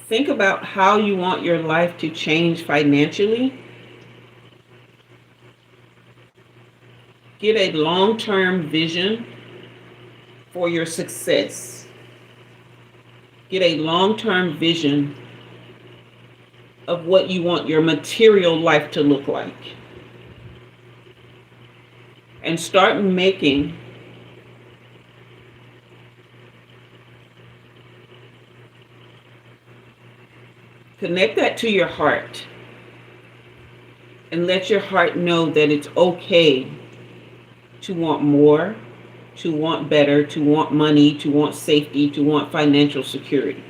Speaker 1: Think about how you want your life to change financially. Get a long-term vision for your success. Get a long-term vision of what you want your material life to look like. And start making connect that to your heart and let your heart know that it's okay to want more, to want better, to want money, to want safety, to want financial security.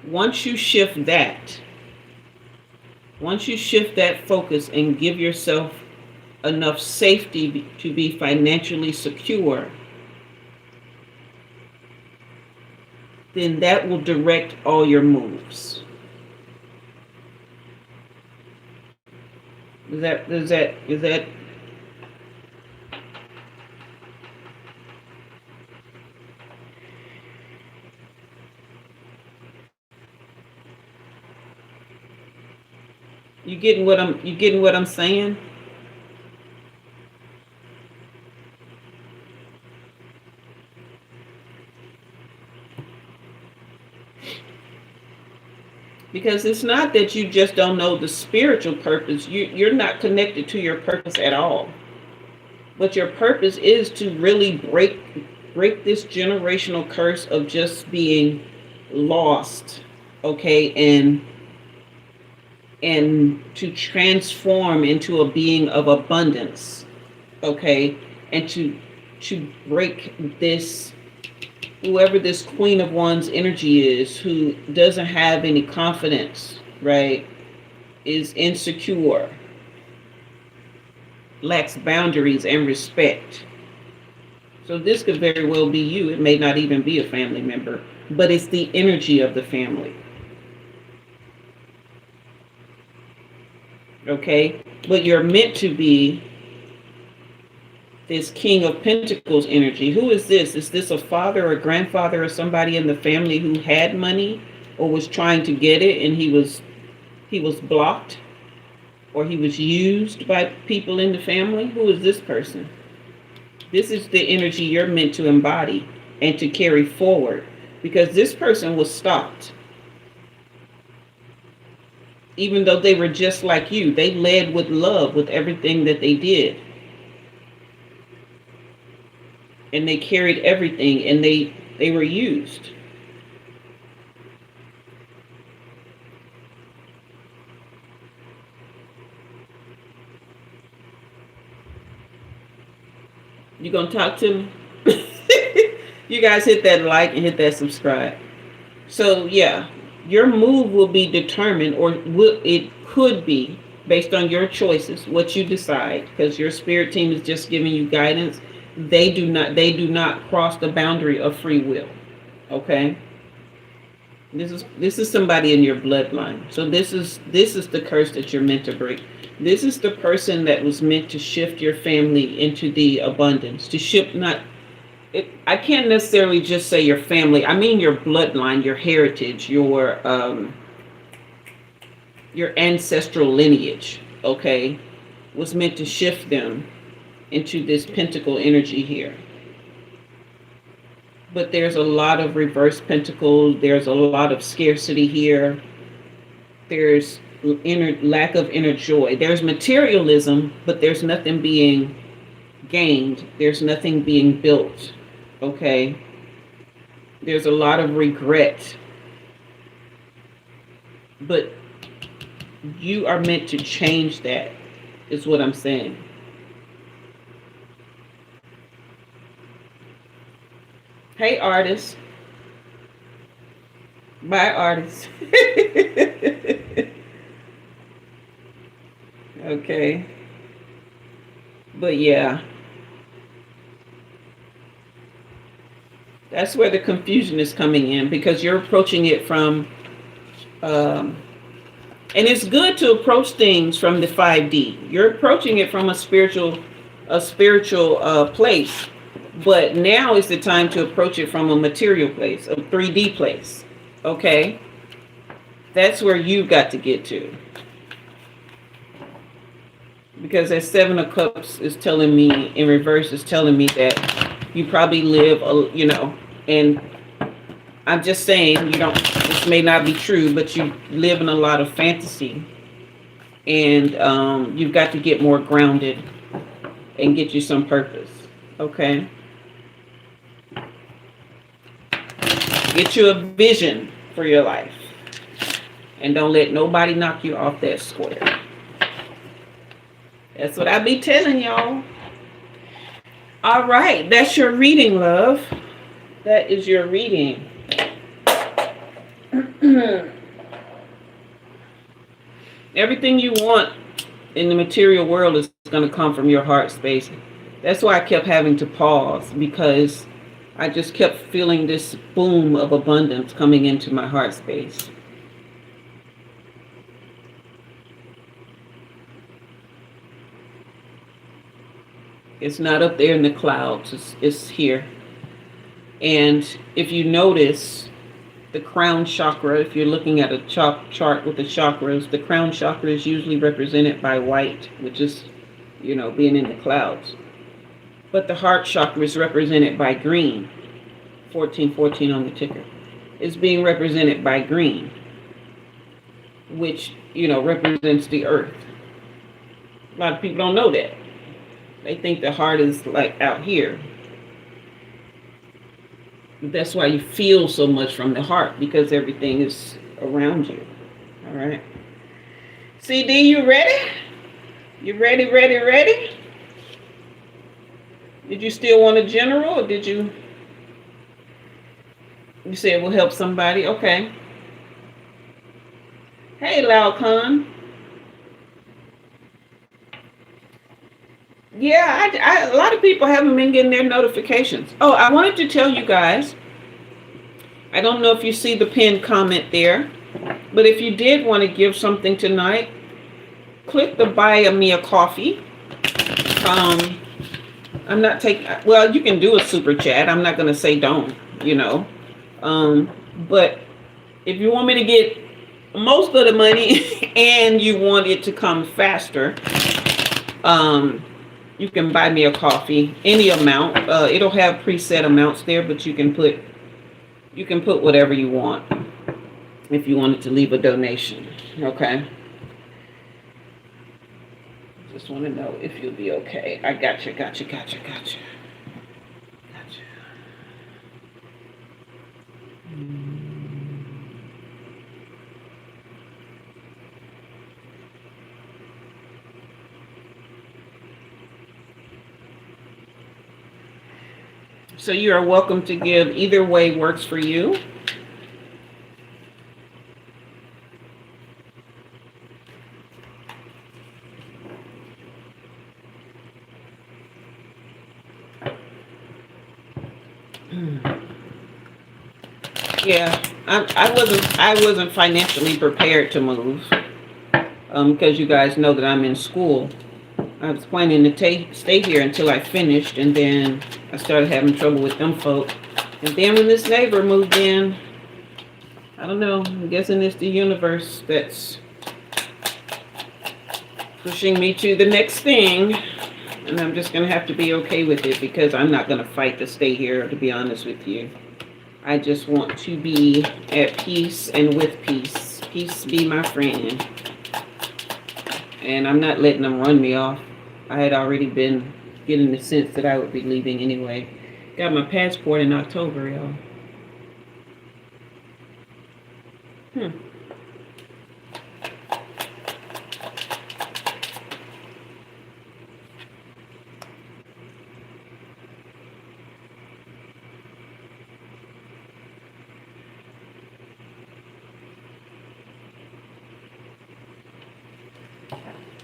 Speaker 1: Once you shift that focus and give yourself enough safety to be financially secure, then that will direct all your moves. Is that you getting what I'm saying? Because it's not that you just don't know the spiritual purpose. You're not connected to your purpose at all. But your purpose is to really break this generational curse of just being lost, okay, and to transform into a being of abundance, okay, and to break this, whoever this Queen of Wands energy is, who doesn't have any confidence, right, is insecure, lacks boundaries and respect. So this could very well be you. It may not even be a family member, but it's the energy of the family. Okay? But you're meant to be this King of Pentacles energy. Who is this? Is this a father or grandfather or somebody in the family who had money or was trying to get it and he was blocked, or he was used by people in the family? Who is this person? This is the energy you're meant to embody and to carry forward, because this person was stopped. Even though they were just like you, they led with love with everything that they did. And they carried everything, and they were used. You gonna talk to me? You guys hit that like and hit that subscribe. So yeah, your move will be determined, or it could be based on your choices, what you decide, because your spirit team is just giving you guidance. They do not cross the boundary of free will. Okay? This is somebody in your bloodline. So this is the curse that you're meant to break. This is the person that was meant to shift your family into the abundance. To shift I can't necessarily just say your family. I mean your bloodline, your heritage, your ancestral lineage, okay? Was meant to shift them into this pentacle energy here. But there's a lot of reverse pentacles. There's a lot of scarcity here. There's lack of inner joy. There's materialism, but there's nothing being gained. There's nothing being built, okay? There's a lot of regret. But you are meant to change that, is what I'm saying. Hey, artists. Bye, artists. Okay. But yeah. That's where the confusion is coming in, because you're approaching it from, and it's good to approach things from the 5D. You're approaching it from a spiritual place. But now is the time to approach it from a material place, a 3D place. Okay? That's where you've got to get to. Because that 7 of Cups is telling me, in reverse, is telling me that you probably live, and I'm just saying, this may not be true, but you live in a lot of fantasy. And you've got to get more grounded and get you some purpose. Okay? Get you a vision for your life. And don't let nobody knock you off that square. That's what I be telling y'all. All right. That's your reading, love. That is your reading. Everything you want in the material world is going to come from your heart space. That's why I kept having to pause, because I just kept feeling this boom of abundance coming into my heart space. It's not up there in the clouds. It's here. And if you notice, the crown chakra, if you're looking at a chart with the chakras, the crown chakra is usually represented by white, which is, being in the clouds. But the heart chakra is represented by green. 1414 on the ticker. It's being represented by green. which, represents the earth. A lot of people don't know that. They think the heart is like out here. That's why you feel so much from the heart, because everything is around you. All right. CD, you ready? You ready, ready, ready? Did you still want a general, or did you say it will help somebody? Okay. Hey, Lao Khan. Yeah, a lot of people haven't been getting their notifications. Oh, I wanted to tell you guys, I don't know if you see the pinned comment there, but if you did want to give something tonight, click the buy me a coffee. I'm not taking, well, you can do a super chat. I'm not going to say don't, but if you want me to get most of the money and you want it to come faster, you can buy me a coffee, any amount. It'll have preset amounts there, but you can put whatever you want if you wanted to leave a donation. Okay. Just want to know if you'll be okay. I got you. So you are welcome to give. Either way works for you. Yeah, I wasn't financially prepared to move, because you guys know that I'm in school. I was planning to stay here until I finished, and then I started having trouble with them folk. And then when this neighbor moved in, I don't know, I'm guessing it's the universe that's pushing me to the next thing. And I'm just going to have to be okay with it, because I'm not going to fight to stay here, to be honest with you. I just want to be at peace and with peace. Peace be my friend. And I'm not letting them run me off. I had already been getting the sense that I would be leaving anyway. Got my passport in October, y'all.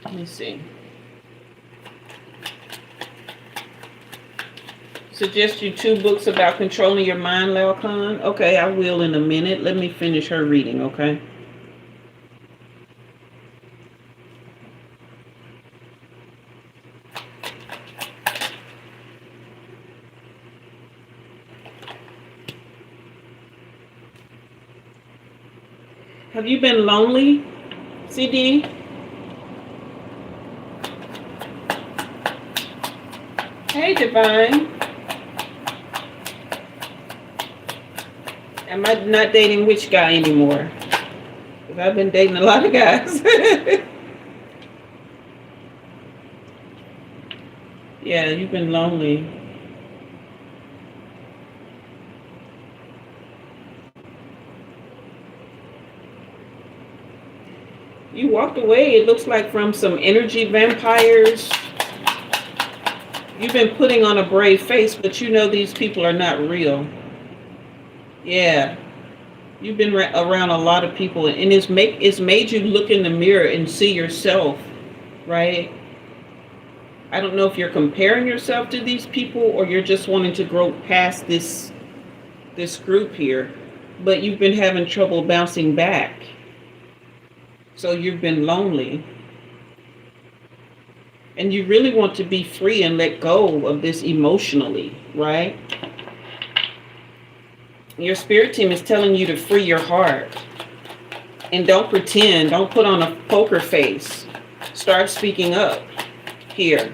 Speaker 1: Let me see. Suggest you 2 books about controlling your mind, Lao Khan. Okay, I will in a minute. Let me finish her reading, okay? Have you been lonely, CD? Hey, Divine. Am I not dating which guy anymore? Because I've been dating a lot of guys. Yeah, you've been lonely. You walked away, it looks like, from some energy vampires. You've been putting on a brave face, but you know these people are not real. Yeah. You've been around a lot of people, and it's made you look in the mirror and see yourself, right? I don't know if you're comparing yourself to these people or you're just wanting to grow past this group here, but you've been having trouble bouncing back. So you've been lonely. And you really want to be free and let go of this emotionally, right? Your spirit team is telling you to free your heart. And don't pretend, don't put on a poker face. Start speaking up here.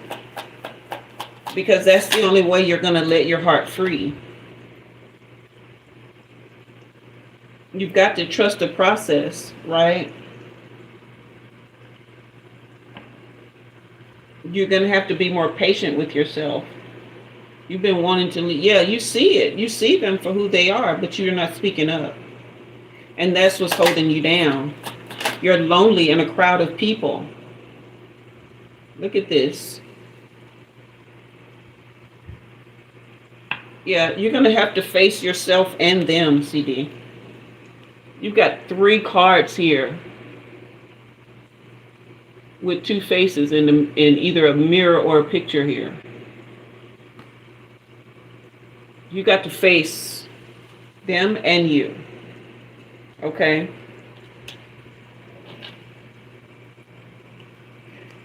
Speaker 1: Because that's the only way you're going to let your heart free. You've got to trust the process, right? You're going to have to be more patient with yourself. You've been wanting to leave. Yeah, you see it. You see them for who they are, but you're not speaking up. And that's what's holding you down. You're lonely in a crowd of people. Look at this. Yeah, you're going to have to face yourself and them, CD. You've got 3 cards here with 2 faces in either a mirror or a picture here. You got to face them and you. Okay?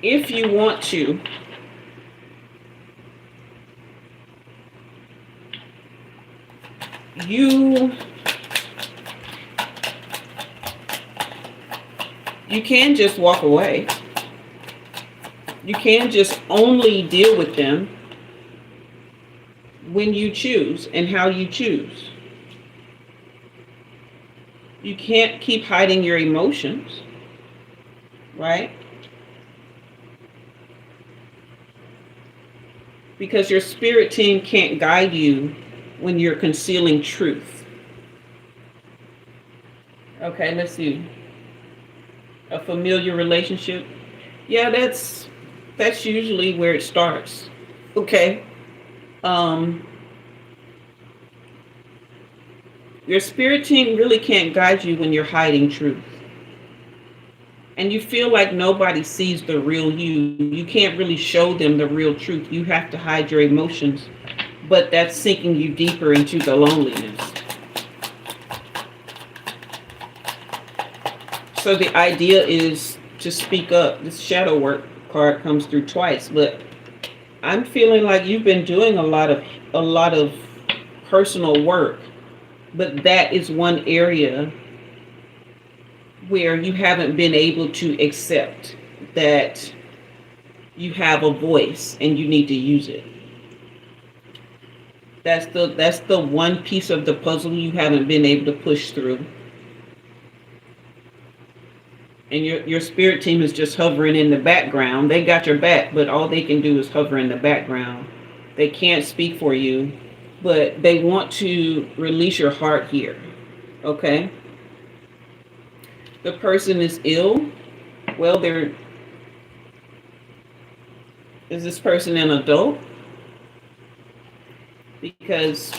Speaker 1: If you want to, you can just walk away. You can just only deal with them when you choose and how you choose. You can't keep hiding your emotions, right? Because your spirit team can't guide you when you're concealing truth. Okay, let's see. A familiar relationship. Yeah, that's usually where it starts. Okay. Your spirit team really can't guide you when you're hiding truth. And you feel like nobody sees the real you. You can't really show them the real truth. You have to hide your emotions. But that's sinking you deeper into the loneliness. So the idea is to speak up. This shadow work card comes through twice, but I'm feeling like you've been doing a lot of personal work, but that is one area where you haven't been able to accept that you have a voice and you need to use it. That's the one piece of the puzzle you haven't been able to push through. And your spirit team is just hovering in the background. They got your back, but all they can do is hover in the background. They can't speak for you, but they want to release your heart here. Okay? The person is ill. Well, is this person an adult? Because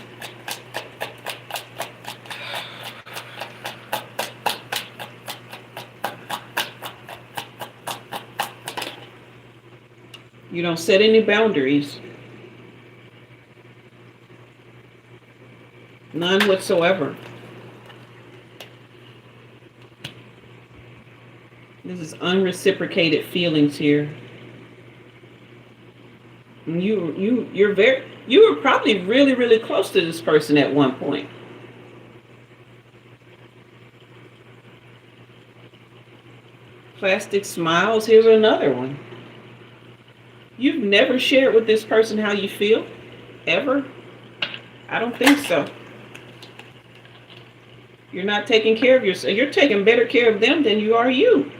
Speaker 1: you don't set any boundaries. None whatsoever. This is unreciprocated feelings here. And you were probably really, really close to this person at one point. Plastic smiles, here's another one. You've never shared with this person how you feel? Ever? I don't think so. You're not taking care of yourself. You're taking better care of them than you are you.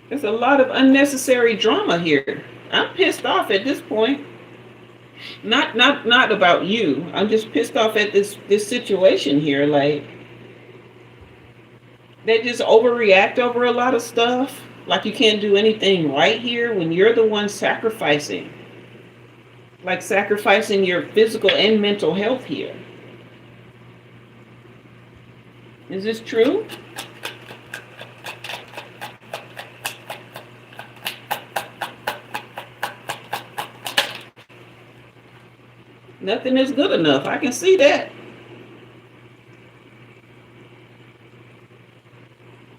Speaker 1: There's a lot of unnecessary drama here. I'm pissed off at this point. Not about you. I'm just pissed off at this situation here. Like, they just overreact over a lot of stuff. Like you can't do anything right here when you're the one sacrificing. Like sacrificing your physical and mental health here. Is this true? Nothing is good enough. I can see that.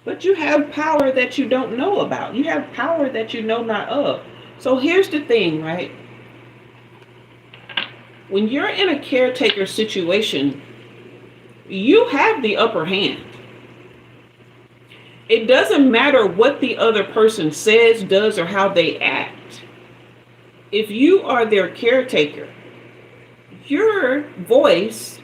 Speaker 1: But you have power that you don't know about. You have power that you know not of. So here's the thing, right? When you're in a caretaker situation, you have the upper hand. It doesn't matter what the other person says, does, or how they act. If you are their caretaker, your voice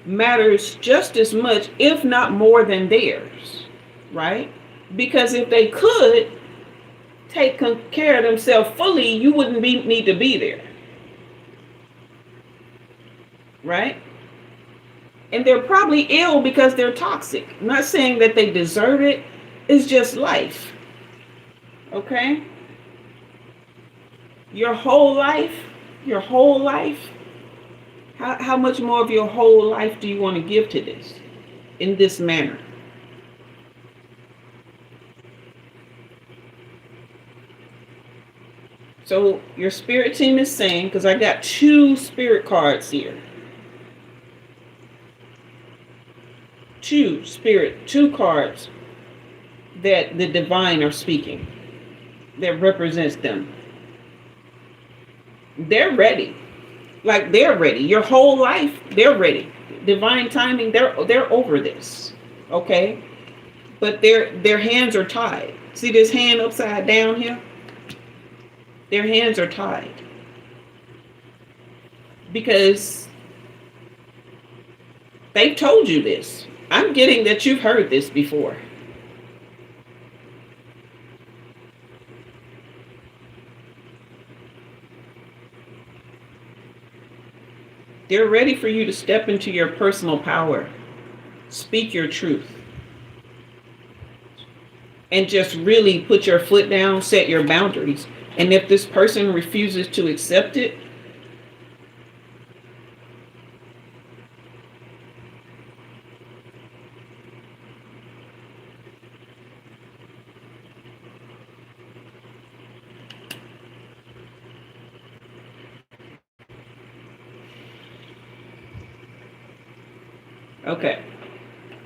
Speaker 1: matters just as much, if not more than theirs, right? Because if they could, take care of themselves fully, you wouldn't need to be there. Right? And they're probably ill because they're toxic. I'm not saying that they deserve it. It's just life. Okay? Your whole life, how much more of your whole life do you want to give to this in this manner? So your spirit team is saying, because I got 2 spirit cards here. 2 cards that the divine are speaking, that represents them. They're ready. Like, they're ready. Your whole life, they're ready. Divine timing, they're over this. Okay? But their hands are tied. See this hand upside down here? Their hands are tied. Because they've told you this. I'm getting that you've heard this before. They're ready for you to step into your personal power. Speak your truth. And just really put your foot down, set your boundaries. And if this person refuses to accept it, okay.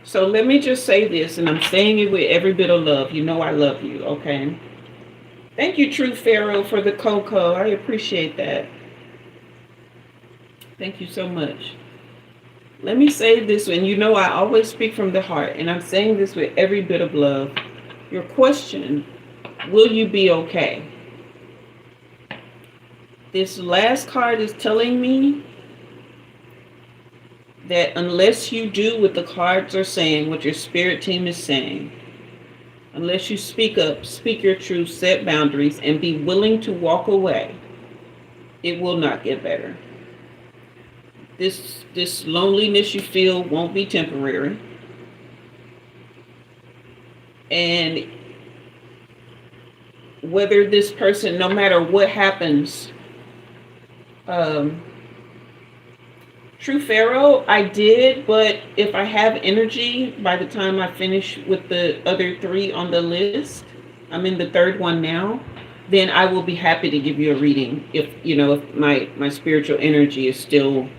Speaker 1: So let me just say this, and I'm saying it with every bit of love. You know I love you, okay? Thank you, True Pharaoh, for the cocoa. I appreciate that. Thank you so much. Let me say this, and you know I always speak from the heart, and I'm saying this with every bit of love. Your question, will you be okay? This last card is telling me that unless you do what the cards are saying, what your spirit team is saying, unless you speak up, speak your truth, set boundaries, and be willing to walk away, it will not get better. This loneliness you feel won't be temporary. And whether this person, no matter what happens, True Pharaoh, I did, but if I have energy by the time I finish with the other 3 on the list, I'm in the 3rd one now, then I will be happy to give you a reading if, you know, if my spiritual energy is still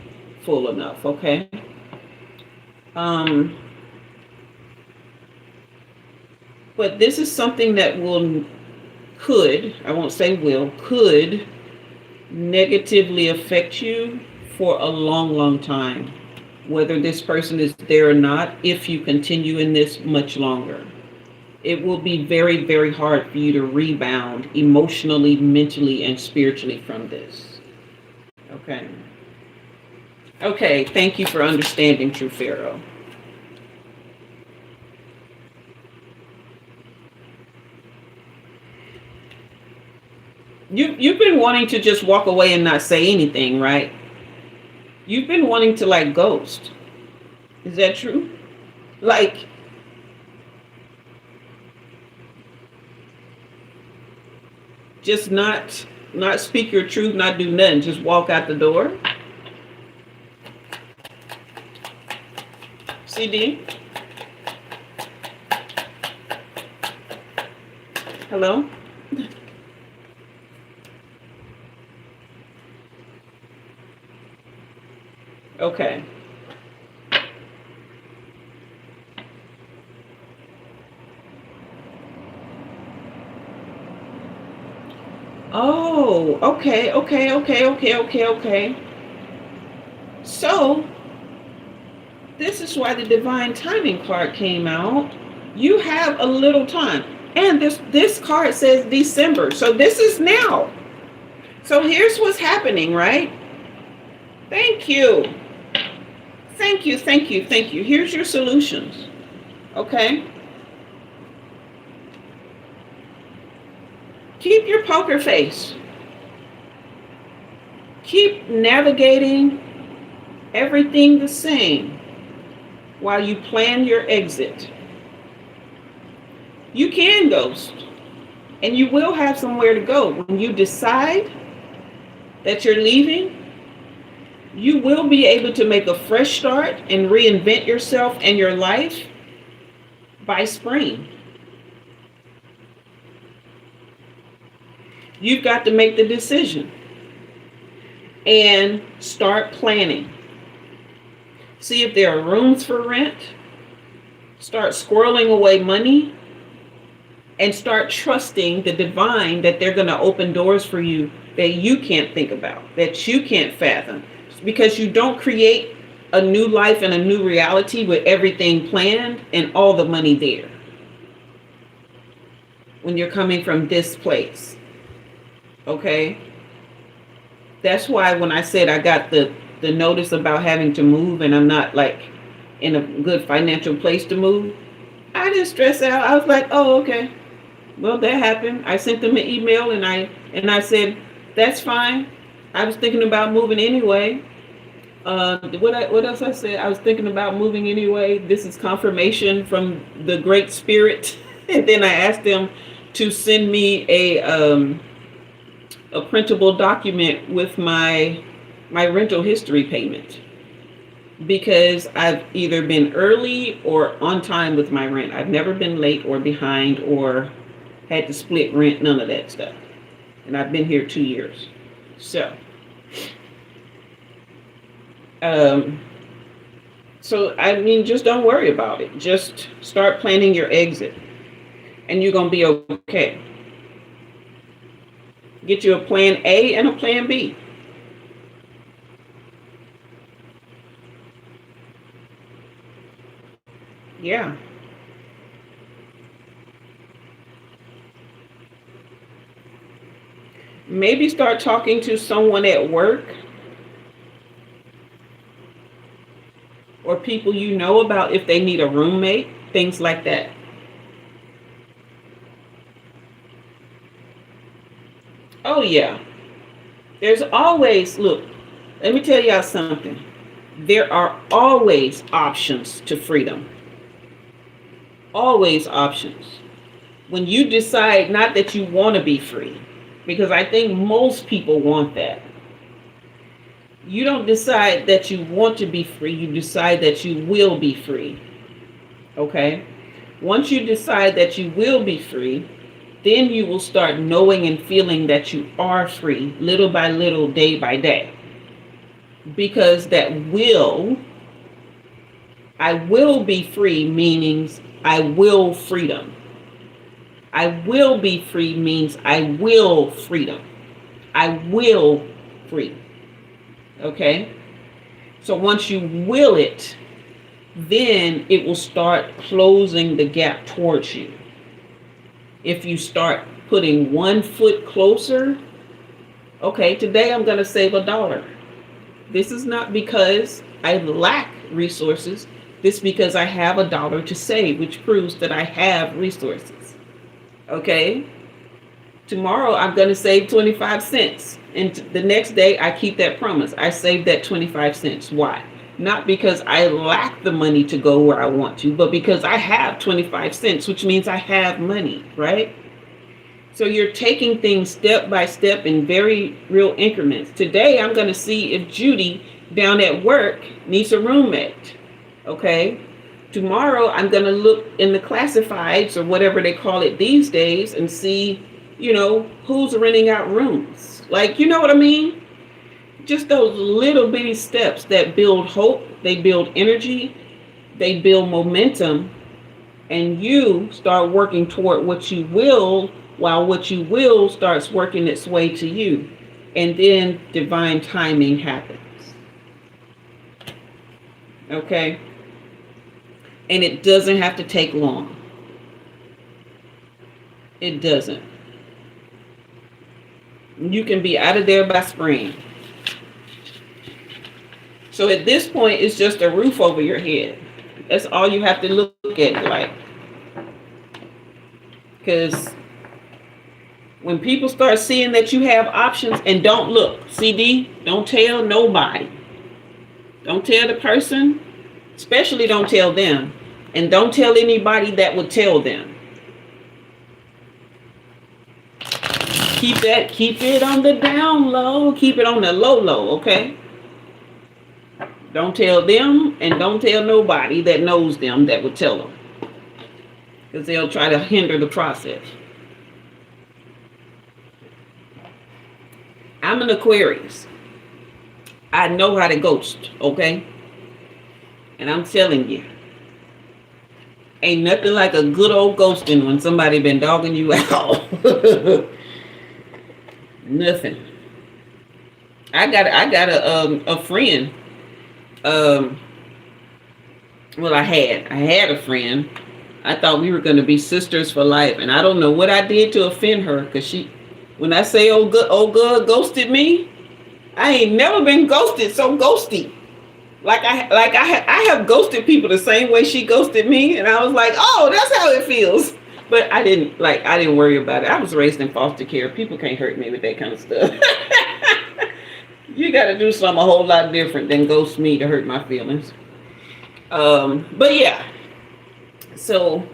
Speaker 1: full enough, okay? But this is something that could negatively affect you for a long, long time, whether this person is there or not. If you continue in this much longer, it will be very, very hard for you to rebound emotionally, mentally, and spiritually from this. Okay, thank you for understanding, True Pharaoh. You've been wanting to just walk away and not say anything, right? You've been wanting to like ghost. Is that true? Like, just not speak your truth, not do nothing, just walk out the door? CD? Hello? Okay. Oh, okay. So, this is why the divine timing card came out. You have a little time. And this card says December. So this is now. So here's what's happening, right? Thank you. Here's your solutions. Okay? Keep your poker face. Keep navigating everything the same while you plan your exit. You can ghost, and you will have somewhere to go. When you decide that you're leaving, you will be able to make a fresh start and reinvent yourself and your life by spring. You've got to make the decision and start planning. See if there are rooms for rent. Start squirreling away money and start trusting the divine that they're going to open doors for you that you can't think about, that you can't fathom. Because you don't create a new life and a new reality with everything planned and all the money there when you're coming from this place. Okay? That's why when I said I got the notice about having to move and I'm not like in a good financial place to move, I didn't stress out. I was like, oh, okay. Well, that happened. I sent them an email and I said, that's fine. I was thinking about moving anyway. What else I said? I was thinking about moving anyway. This is confirmation from the Great Spirit. And then I asked them to send me a printable document with my rental history payment, because I've either been early or on time with my rent. I've never been late or behind or had to split rent, none of that stuff. And I've been here 2 years. So I mean, just don't worry about it. Just start planning your exit and you're going to be okay. Get you a plan A and a plan B. Yeah. Maybe start talking to someone at work or people you know about if they need a roommate, things like that. Oh, yeah. There's always, look, let me tell y'all something. There are always options to freedom. Always options. When you decide not that you want to be free, because I think most people want that. You don't decide that you want to be free, you decide that you will be free. Okay? Once you decide that you will be free, then you will start knowing and feeling that you are free, little by little, day by day. Because that will, I will be free, means I will freedom. I will be free means I will freedom. I will free. Okay? So once you will it, then it will start closing the gap towards you. If you start putting 1 foot closer, okay, today I'm going to save $1. This is not because I lack resources. This is because I have $1 to save, which proves that I have resources. Okay? Tomorrow I'm going to save 25 cents. And the next day I keep that promise. I save that 25 cents. Why? Not because I lack the money to go where I want to, but because I have 25 cents, which means I have money, right? So you're taking things step by step in very real increments. Today, I'm going to see if Judy down at work needs a roommate, okay? Tomorrow, I'm going to look in the classifieds or whatever they call it these days and see, who's renting out rooms. Like, you know what I mean? Just those little bitty steps that build hope, they build energy, they build momentum, and you start working toward what you will, while what you will starts working its way to you. And then divine timing happens. Okay? And it doesn't have to take long. It doesn't. You can be out of there by spring. So at this point, it's just a roof over your head. That's all you have to look at, like. Because When people start seeing that you have options, and don't look, CD, don't tell nobody. Don't tell the person, especially don't tell them. And don't tell anybody that would tell them. Keep it on the down low. Keep it on the low, okay? Don't tell them, and don't tell nobody that knows them that would tell them. Because they'll try to hinder the process. I'm an Aquarius. I know how to ghost, okay? And I'm telling you, ain't nothing like a good old ghosting when somebody been dogging you out. Nothing. I got a friend. Well, I had a friend. I thought we were going to be sisters for life, and I don't know what I did to offend her, because when I say old girl ghosted me, I ain't never been ghosted so ghosty. I have ghosted people the same way she ghosted me, and I was like, oh, that's how it feels. But I didn't worry about it. I was raised in foster care. People can't hurt me with that kind of stuff. You got to do something a whole lot different than ghost me to hurt my feelings. But yeah. So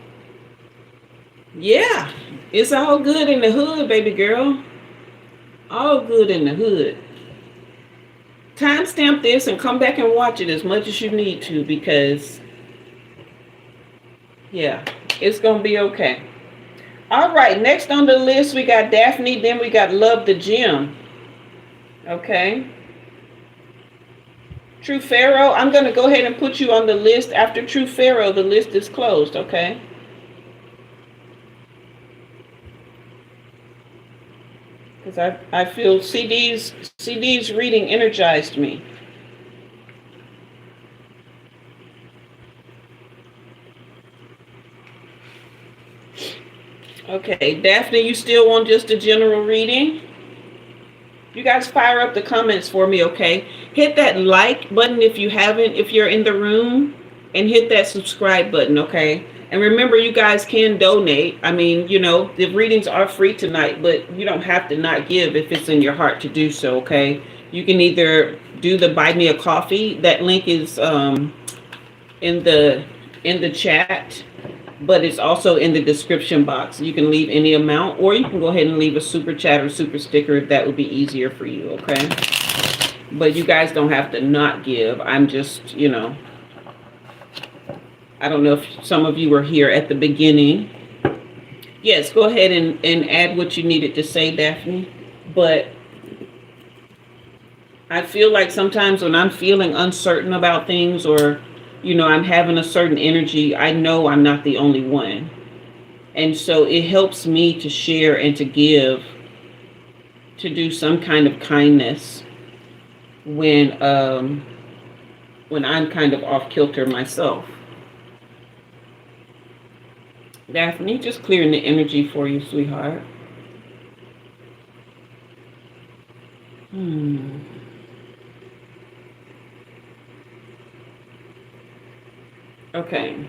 Speaker 1: yeah, it's all good in the hood, baby girl. All good in the hood. Timestamp this and come back and watch it as much as you need to, because yeah, it's gonna be okay. All right, next on the list we got Daphne, then we got Love the Gym. Okay. True Pharaoh, I'm gonna go ahead and put you on the list. After True Pharaoh, the list is closed, okay? Because I feel CD's reading energized me. Okay, Daphne, you still want just a general reading? You guys fire up the comments for me, okay? Hit that like button if you haven't, if you're in the room, and hit that subscribe button, okay? And remember, you guys can donate. I mean, you know, the readings are free tonight, but you don't have to not give if it's in your heart to do so, okay? You can either do the Buy Me a Coffee. That link is in the chat, but it's also in the description box. You can leave any amount, or you can go ahead and leave a super chat or super sticker if that would be easier for you, okay? But you guys don't have to not give. I'm just, you know, I don't know if some of you were here at the beginning. Yes, go ahead and add what you needed to say, Daphne. But I feel like sometimes when I'm feeling uncertain about things, or, you know, I'm having a certain energy, I know I'm not the only one. And so it helps me to share and to give, to do some kind of kindness when I'm kind of off kilter myself. Daphne, just clearing the energy for you, sweetheart. Okay.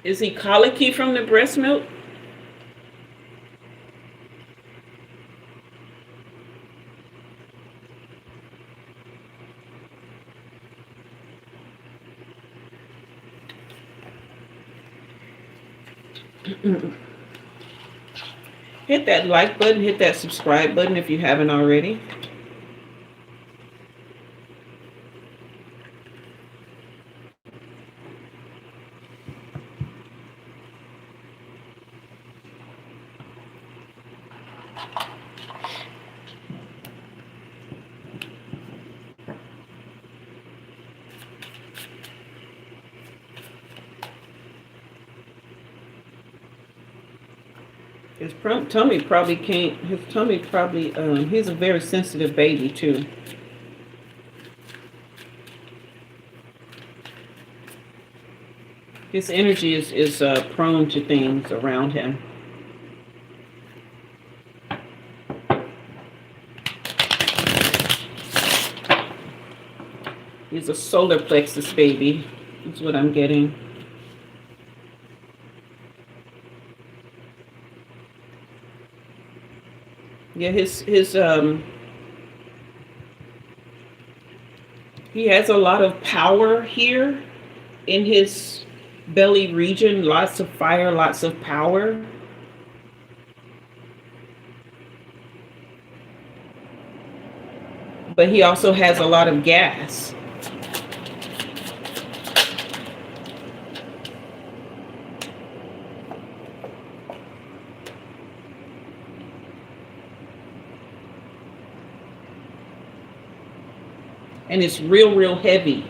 Speaker 1: Is he colicky from the breast milk? Hit that like button, hit that subscribe button if you haven't already. His tummy probably can't, he's a very sensitive baby too. His energy is prone to things around him. He's a solar plexus baby. That's what I'm getting. Yeah, his he has a lot of power here in his belly region. Lots of fire, lots of power. But he also has a lot of gas. And it's real, real heavy.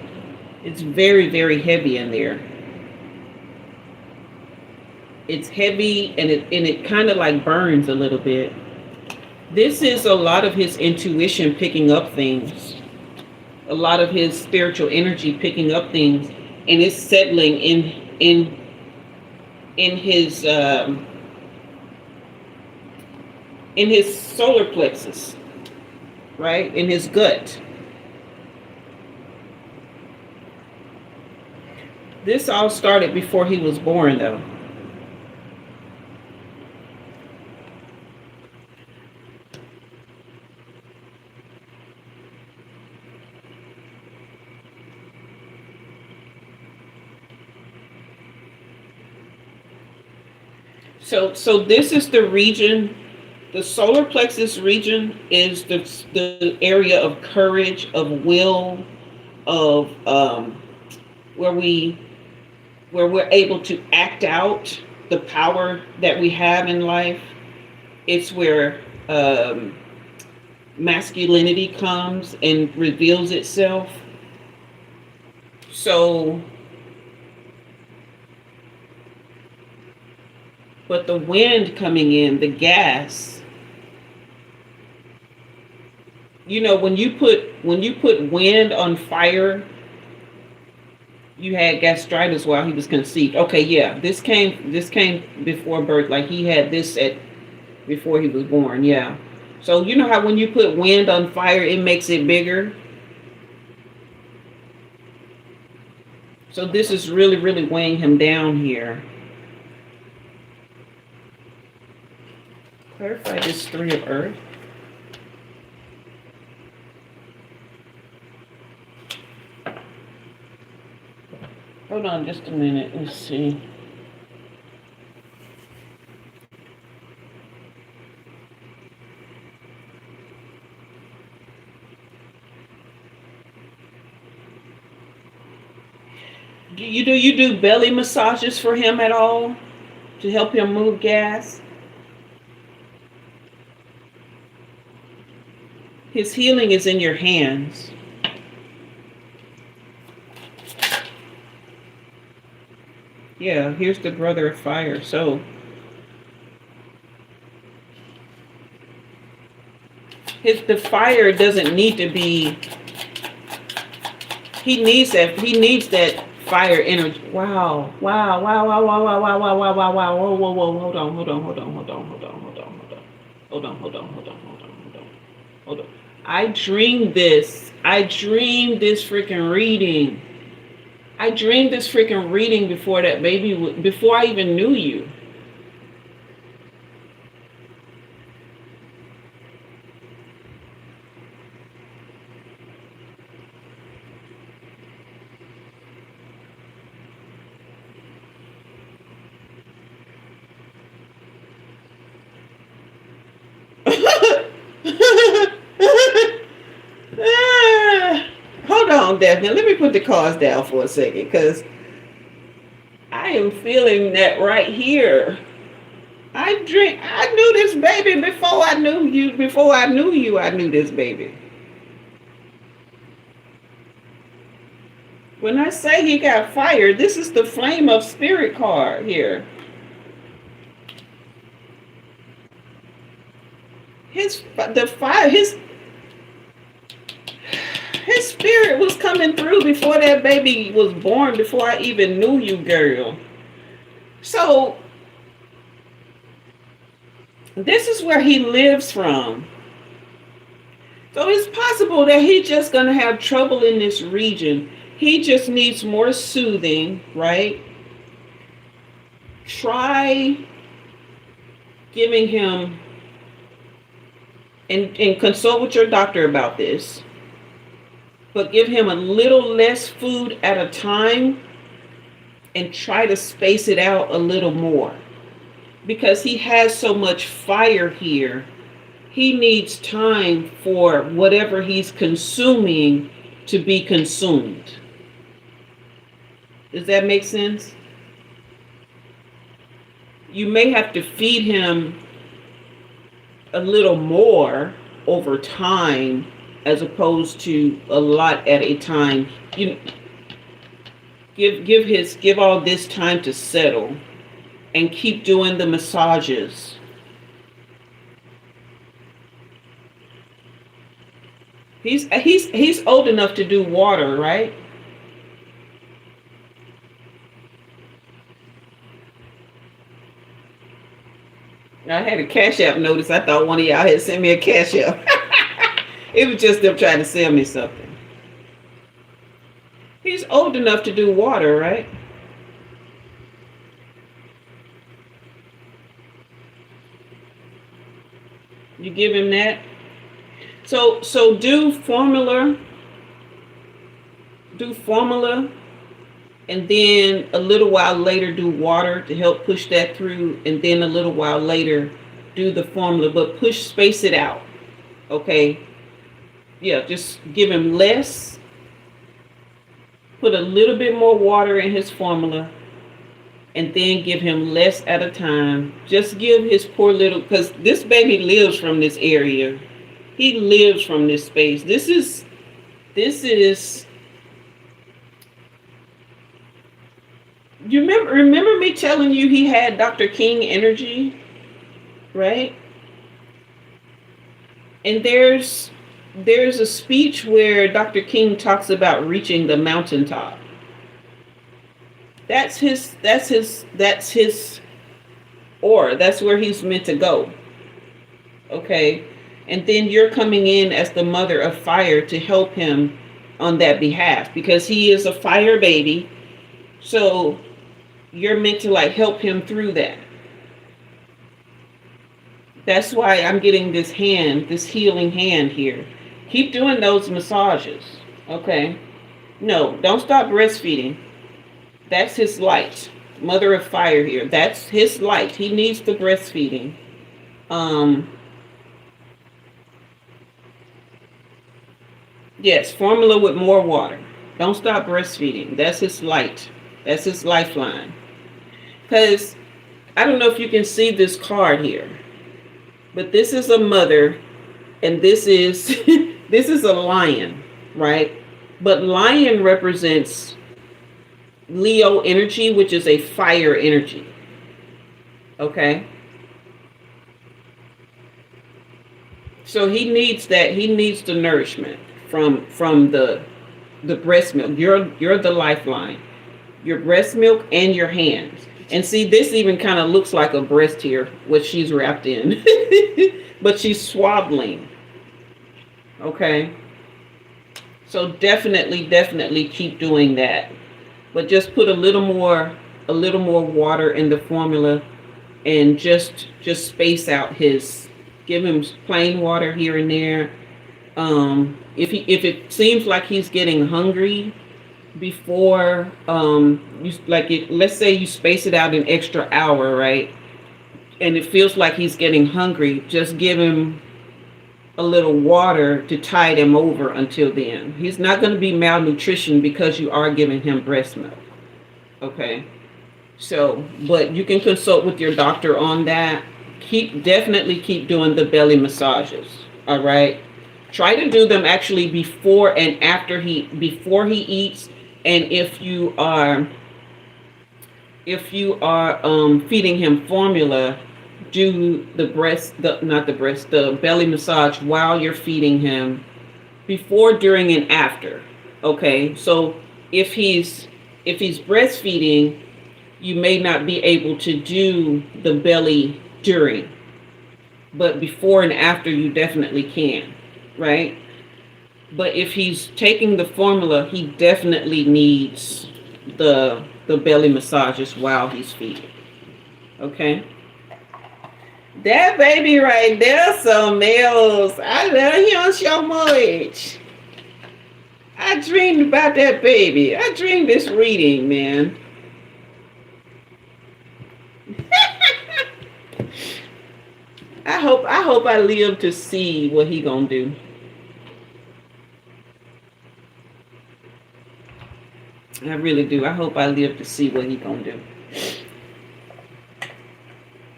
Speaker 1: It's very, very heavy in there. It's heavy, and it kind of like burns a little bit. This is a lot of his intuition picking up things. A lot of his spiritual energy picking up things, and it's settling in his solar plexus, right? In his gut. This all started before he was born, though. So this is the region. The solar plexus region is the area of courage, of will, of where we're able to act out the power that we have in life. It's where masculinity comes and reveals itself. So, but the wind coming in, the gas, when you put wind on fire, you had gastritis while he was conceived. Okay, yeah, this came before birth. Like he had this before he was born. Yeah. So you know how when you put wind on fire, it makes it bigger. So this is really, really weighing him down here. Clarify this 3 of Earth. Hold on just a minute. Let's see. You do belly massages for him at all to help him move gas? His healing is in your hands. Yeah, here's the brother of fire. So the fire doesn't need to be. He needs that fire energy. Wow. Whoa. Hold on. I dreamed this freaking reading. I dreamed this freaking reading before that baby, before I even knew you. Hold on, Daphne. Let me put the cards down for a second, because I am feeling that right here. I knew this baby before I knew you. Before I knew you, I knew this baby. When I say he got fired, this is the Flame of Spirit card here. His spirit was coming through before that baby was born, before I even knew you, girl. So this is where he lives from. So it's possible that he's just going to have trouble in this region. He just needs more soothing, right? Try giving him, and consult with your doctor about this, but give him a little less food at a time and try to space it out a little more. Because he has so much fire here, he needs time for whatever he's consuming to be consumed. Does that make sense? You may have to feed him a little more over time as opposed to a lot at a time. You give all this time to settle and keep doing the massages. He's old enough to do water, right? I had a Cash App notice. I thought one of y'all had sent me a Cash App. It was just them trying to sell me something. He's old enough to do water, right? You give him that. So do formula, and then a little while later do water to help push that through, and then a little while later do the formula, but space it out. Okay? Yeah, just give him less, put a little bit more water in his formula, and then give him less at a time. Just give his poor little, because this baby lives from this area. He lives from this space. This is, you remember me telling you he had Dr. King energy, right? And there's a speech where Dr. King talks about reaching the mountaintop. That's his or that's where he's meant to go. Okay? And then you're coming in as the mother of fire to help him on that behalf, because he is a fire baby. So you're meant to like help him through that. That's why I'm getting this healing hand here. Keep doing those massages. Okay? No, don't stop breastfeeding. That's his light. Mother of fire here. That's his light. He needs the breastfeeding. Yes, formula with more water. Don't stop breastfeeding. That's his light. That's his lifeline. Because I don't know if you can see this card here, but this is a mother, and this is this is a lion, right? But lion represents Leo energy, which is a fire energy. Okay? So he needs that. He needs the nourishment from the breast milk. You're the lifeline. Your breast milk and your hands. And see, this even kind of looks like a breast here, what she's wrapped in. But she's swaddling. Okay? So definitely keep doing that. But just put a little more water in the formula, and just space out his, give him plain water here and there. If it seems like he's getting hungry before, let's say you space it out an extra hour, right? And it feels like he's getting hungry, just give him a little water to tide him over until then. He's not going to be malnutrition because you are giving him breast milk. Okay? So, but you can consult with your doctor on that. Definitely keep doing the belly massages. All right? Try to do them actually before and after before he eats, and if you are feeding him formula, do the belly massage while you're feeding him, before, during, and after. Okay, so if he's breastfeeding, you may not be able to do the belly during, but before and after you definitely can. right? But if he's taking the formula, he definitely needs the belly massages while he's feeding. Okay? That baby right there, some else. I love him so much. I dreamed about that baby. I dreamed this reading, man. I hope I live to see what he gonna do. I really do. I hope I live to see what he gonna do.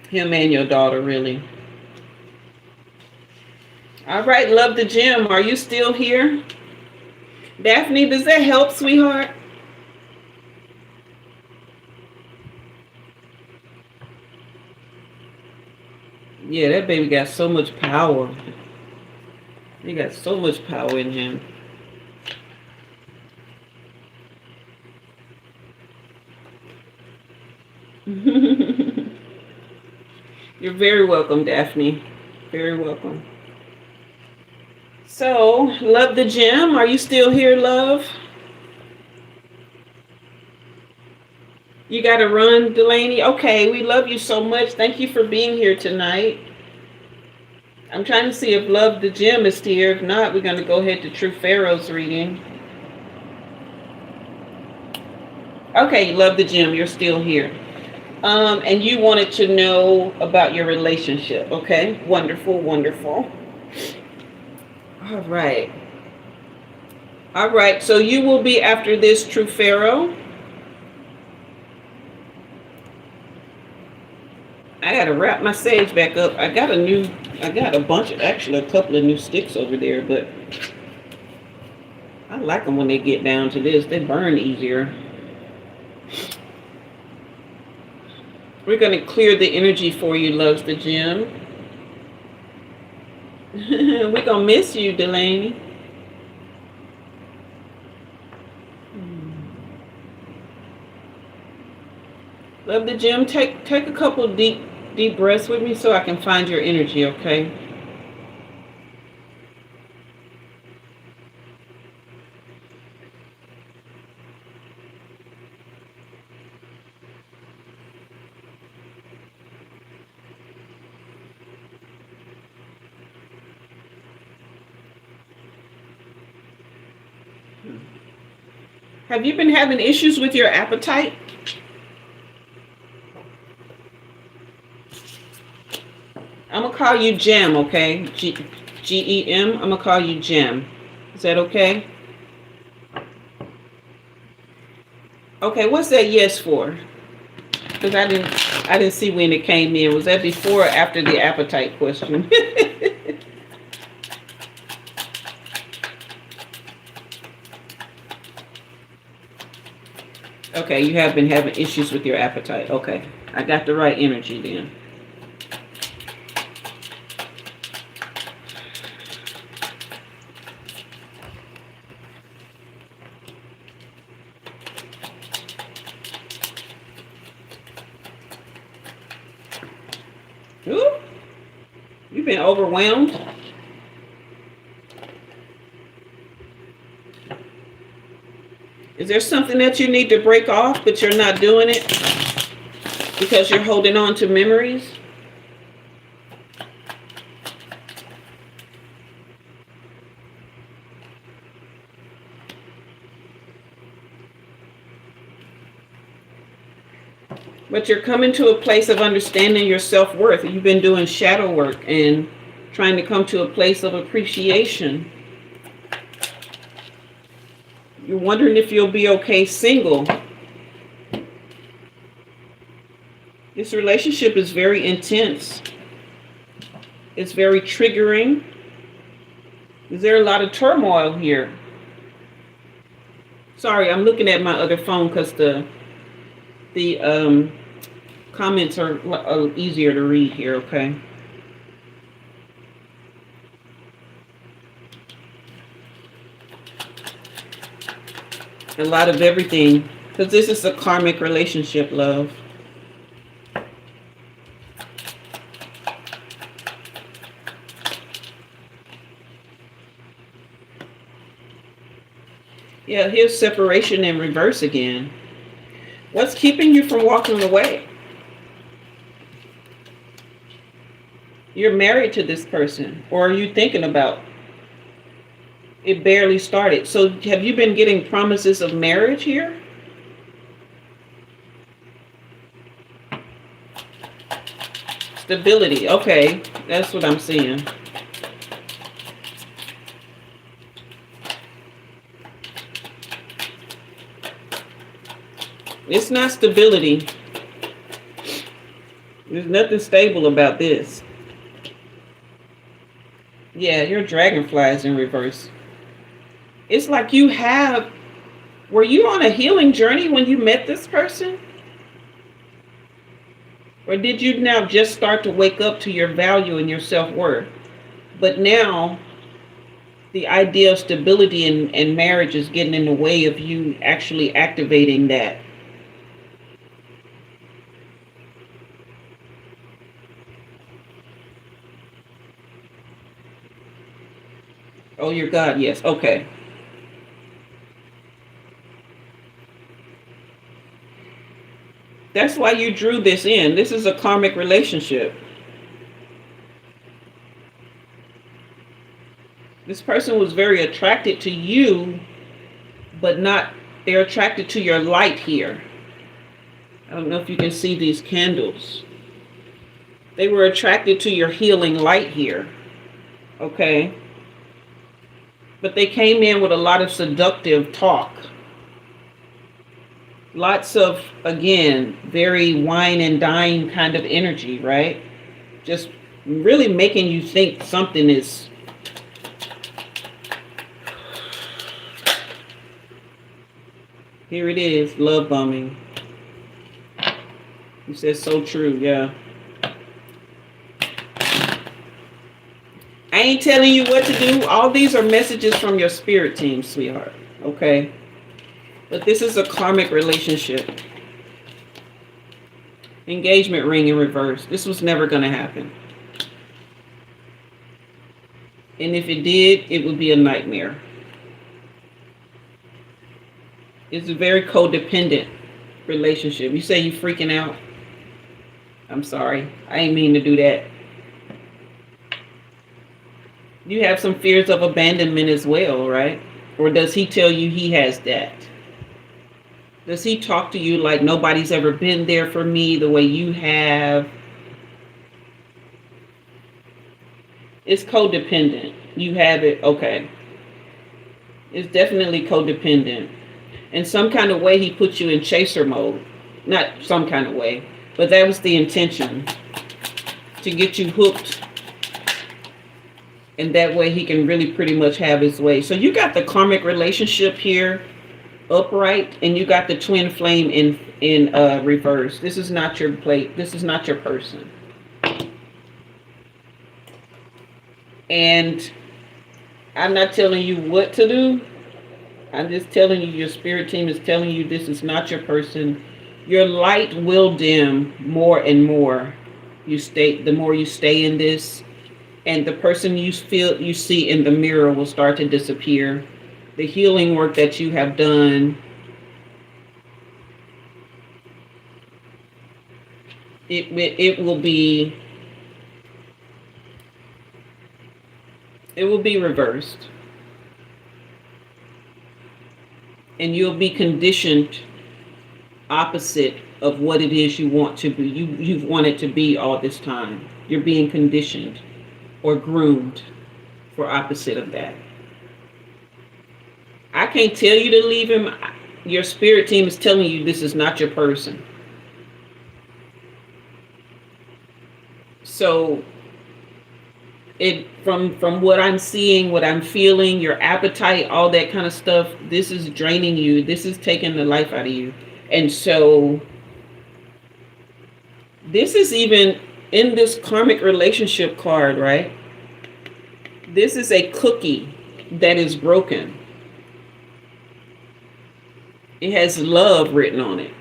Speaker 1: Him and your daughter, really. All right, love the gym. Are you still here? Daphne, does that help, sweetheart? Yeah, that baby got so much power. He got so much power in him. You're very welcome, Daphne. Very welcome. So, love the gym. Are you still here, love? You got to run, Delaney? Okay, we love you so much. Thank you for being here tonight. I'm trying to see if Love the Gym is here. If not, we're going to go ahead to True Pharaoh's reading. Okay, Love the Gym, you're still here. And you wanted to know about your relationship. Okay, wonderful, wonderful. All right. All right, so you will be after this, True Pharaoh. I gotta wrap my sage back up. I got a bunch of, actually a couple of new sticks over there, but I like them when they get down to this. They burn easier. We're gonna clear the energy for you, Loves the Gym. We're gonna miss you, Delaney. Love the Gym. Take a couple deep breaths with me so I can find your energy, okay? Have you been having issues with your appetite? I'm gonna call you Gem, okay? Gem. I'm gonna call you Gem. Is that okay? Okay, what's that yes for? Because I didn't see when it came in. Was that before or after the appetite question? Okay, you have been having issues with your appetite. Okay, I got the right energy then. Ooh, you've been overwhelmed. Is there something that you need to break off, but you're not doing it because you're holding on to memories? But you're coming to a place of understanding your self-worth. You've been doing shadow work and trying to come to a place of appreciation. You're wondering if you'll be okay single. This relationship is very intense. It's very triggering. Is there a lot of turmoil here? Sorry, I'm looking at my other phone because the comments are easier to read here, okay? A lot of everything, because this is a karmic relationship, love. Yeah, here's separation in reverse again. What's keeping you from walking away? You're married to this person, or are you thinking about it? Barely started. So have you been getting promises of marriage here? Stability. Okay, that's what I'm seeing. It's not stability. There's nothing stable about this. Yeah, your dragonfly is in reverse. It's like were you on a healing journey when you met this person? Or did you now just start to wake up to your value and your self-worth? But now the idea of stability and marriage is getting in the way of you actually activating that. Oh, your God, yes. Okay. That's why you drew this in. This is a karmic relationship. This person was very attracted to you, but not, they're attracted to your light here. I don't know if you can see these candles. They were attracted to your healing light here. Okay. But they came in with a lot of seductive talk. Lots of, again, very wine and dine kind of energy, right? Just really making you think something is. Here it is, love bombing. You said so true, yeah. I ain't telling you what to do. All these are messages from your spirit team, sweetheart. Okay? But this is a karmic relationship. Engagement ring in reverse. This was never going to happen. And if it did, it would be a nightmare. It's a very codependent relationship. You say you freaking out. I'm sorry. I ain't mean to do that. You have some fears of abandonment as well, right? Or does he tell you he has that? Does he talk to you like nobody's ever been there for me the way you have? It's codependent. You have it. Okay. It's definitely codependent. In some kind of way, he puts you in chaser mode. Not some kind of way, but that was the intention. To get you hooked. And that way he can really pretty much have his way. So you got the karmic relationship here upright, and you got the twin flame in reverse. This is not your plate. This is not your person. And I'm not telling you what to do. I'm just telling you, your spirit team is telling you this is not your person. Your light will dim more and more. The more you stay in this, and the person you see in the mirror will start to disappear. The healing work that you have done, it will be reversed. And you'll be conditioned opposite of what it is you want to be. You've wanted to be all this time. You're being conditioned or groomed for opposite of that. I can't tell you to leave him. Your spirit team is telling you this is not your person. So from what I'm seeing, what I'm feeling, your appetite, all that kind of stuff, this is draining you. This is taking the life out of you. And so this is even in this karmic relationship card, right? This is a cookie that is broken. It has love written on it.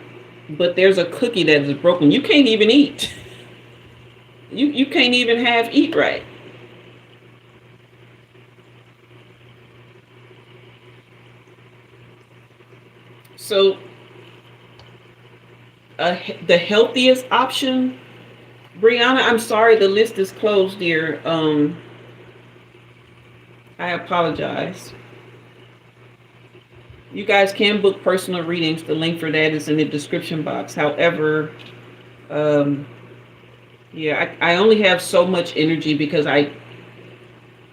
Speaker 1: But there's a cookie that is broken. You can't even eat. You can't even eat right. So the healthiest option, Brianna, I'm sorry the list is closed, dear. I apologize. You guys can book personal readings. The link for that is in the description box. However, um, yeah, I only have so much energy because I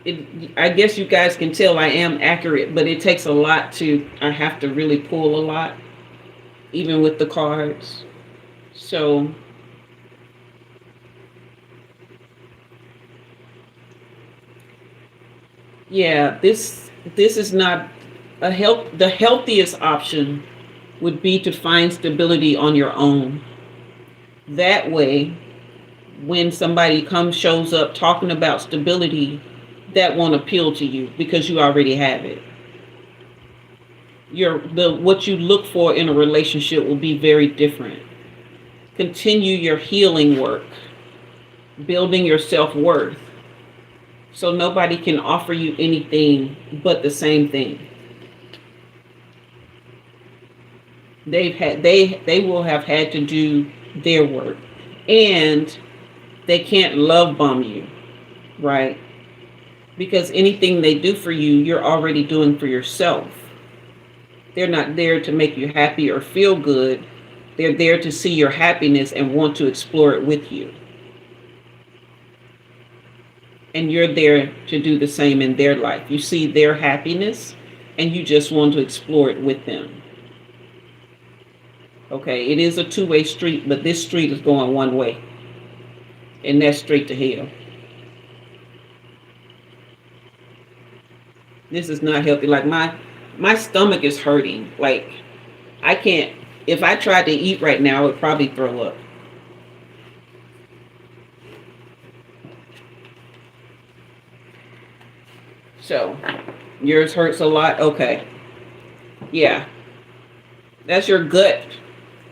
Speaker 1: guess you guys can tell I am accurate, but it takes a lot I have to really pull a lot, even with the cards. So, yeah, this is not the healthiest option would be to find stability on your own. That way, when somebody shows up talking about stability, that won't appeal to you because you already have it. What you look for in a relationship will be very different. Continue your healing work, building your self-worth, so nobody can offer you anything but the same thing. They will have had to do their work, and they can't love bomb you, right? Because anything they do for you, you're already doing for yourself. They're not there to make you happy or feel good. They're there to see your happiness and want to explore it with you. And you're there to do the same in their life. You see their happiness and you just want to explore it with them. Okay, it is a two-way street, but this street is going one way. And that's straight to hell. This is not healthy. Like my stomach is hurting. Like I can't, if I tried to eat right now, I would probably throw up. So, yours hurts a lot? Okay. Yeah. That's your gut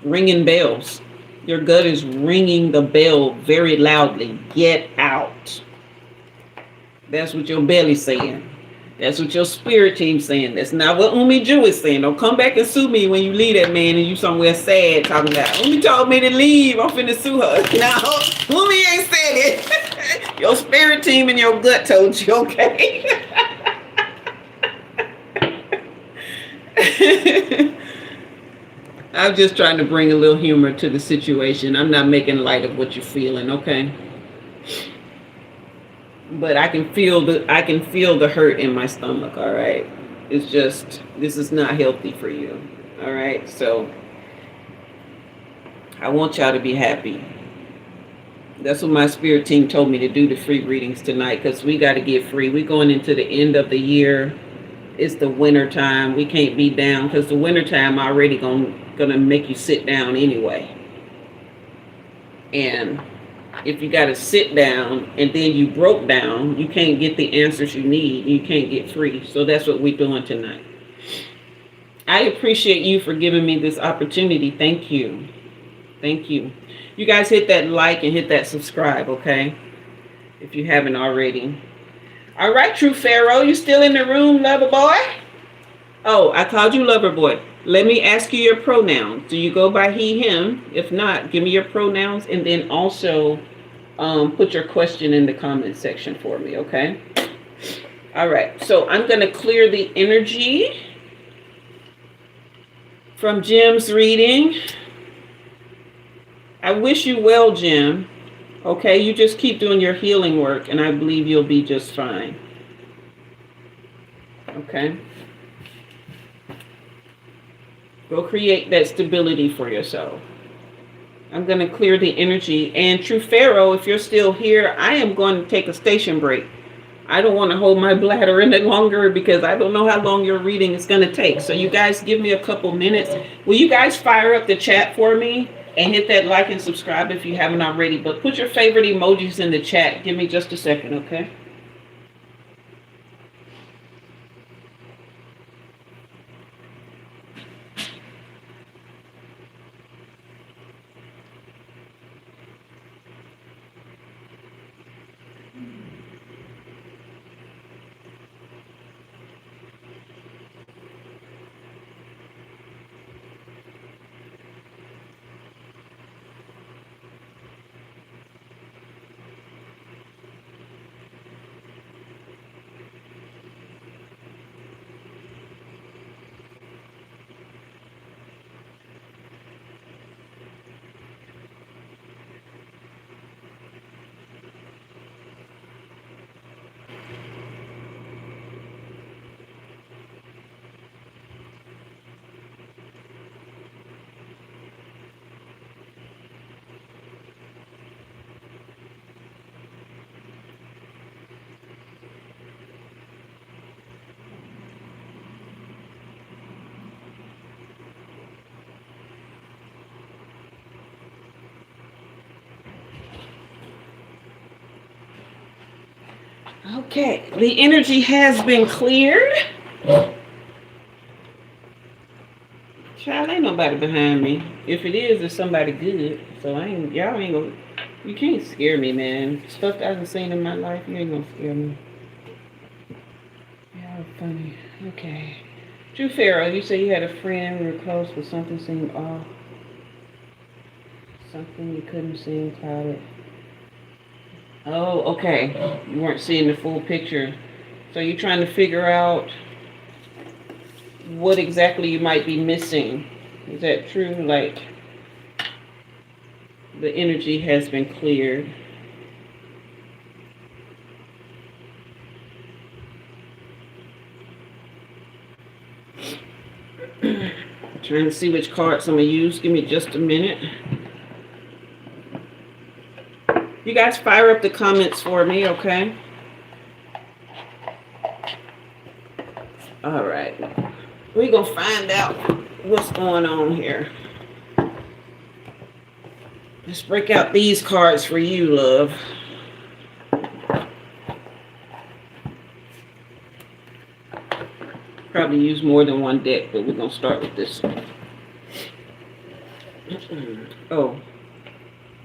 Speaker 1: ringing bells. Your gut is ringing the bell very loudly. Get out. That's what your belly's saying. That's what your spirit team's saying. That's not what Umi Jua is saying. Don't come back and sue me when you leave that man and you somewhere sad talking about, Umi told me to leave. I'm finna sue her. No, Umi ain't said it. Your spirit team and your gut told you, okay? I'm just trying to bring a little humor to the situation. I'm not making light of what you're feeling, okay? But I can feel the hurt in my stomach, all right? It's just, this is not healthy for you, all right? So I want y'all to be happy. That's what my spirit team told me to do, the free readings tonight, because we got to get free. We're going into the end of the year. It's the winter time. We can't be down because the winter time already gonna make you sit down anyway. And if you got to sit down and then you broke down, you can't get the answers you need. You can't get free. So that's what we're doing tonight. I appreciate you for giving me this opportunity. Thank you. Thank you. You guys hit that like and hit that subscribe, okay? If you haven't already. All right, True Pharaoh, you still in the room, lover boy? Oh, I called you lover boy. Let me ask you your pronouns. Do you go by he, him? If not, give me your pronouns and then also put your question in the comment section for me, okay? All right, so I'm going to clear the energy from Jim's reading. I wish you well, Jim. Okay, you just keep doing your healing work and I believe you'll be just fine. Okay? Go create that stability for yourself. I'm going to clear the energy. And True Pharaoh, if you're still here, I am going to take a station break. I don't want to hold my bladder any longer because I don't know how long your reading is going to take. So you guys give me a couple minutes. Will you guys fire up the chat for me? And hit that like and subscribe if you haven't already. But put your favorite emojis in the chat. Give me just a second, okay? Okay, the energy has been cleared. Child, ain't nobody behind me. If it is, it's somebody good. So y'all ain't gonna, you can't scare me, man. Stuff I haven't seen in my life, you ain't gonna scare me. Y'all funny. Okay. True Pharaoh, you say you had a friend, we were close, but something seemed off. Something you couldn't see and clouded. Oh, okay. You weren't seeing the full picture. So you're trying to figure out what exactly you might be missing. Is that true? Like, the energy has been cleared. Trying to see which cards I'm going to use. Give me just a minute. You guys fire up the comments for me, okay? All right. We're going to find out what's going on here. Let's break out these cards for you, love. Probably use more than one deck, but we're going to start with this one. Oh,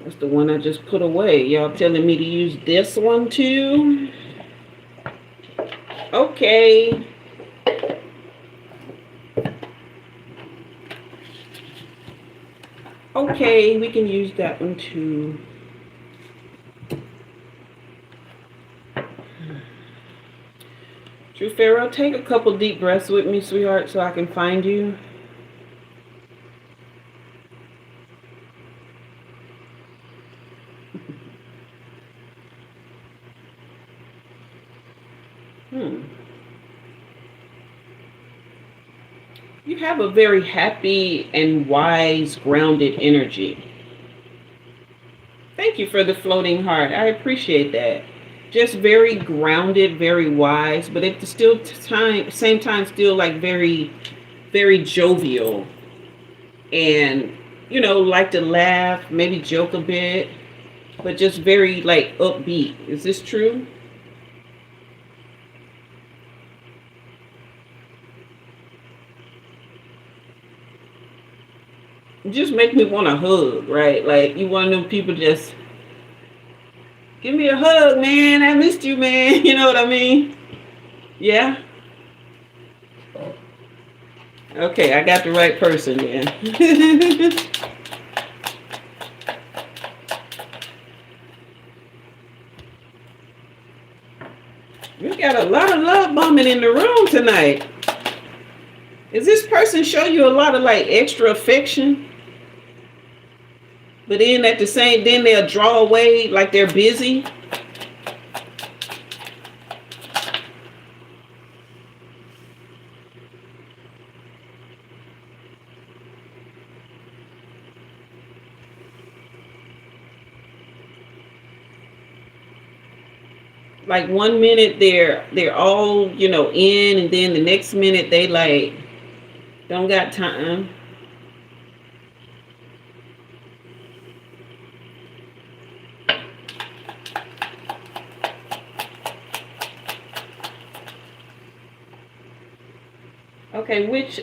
Speaker 1: that's the one I just put away. Y'all telling me to use this one too? Okay. Okay, we can use that one too. True Pharaoh, take a couple deep breaths with me, sweetheart, so I can find you. You have a very happy and wise, grounded energy. Thank you for the floating heart. I appreciate that. Just very grounded, very wise, but at the same time, still like very, very jovial. And, like to laugh, maybe joke a bit, but just very like upbeat. Is this true? Just make me want a hug, right? Like you one of them people just give me a hug, man. I missed you, man. You know what I mean? Yeah. Okay, I got the right person, man. We got a lot of love bombing in the room tonight. Is this person show you a lot of like extra affection? But then at the same, then they'll draw away like they're busy. Like 1 minute they're all, in, and then the next minute they like don't got time. Okay, which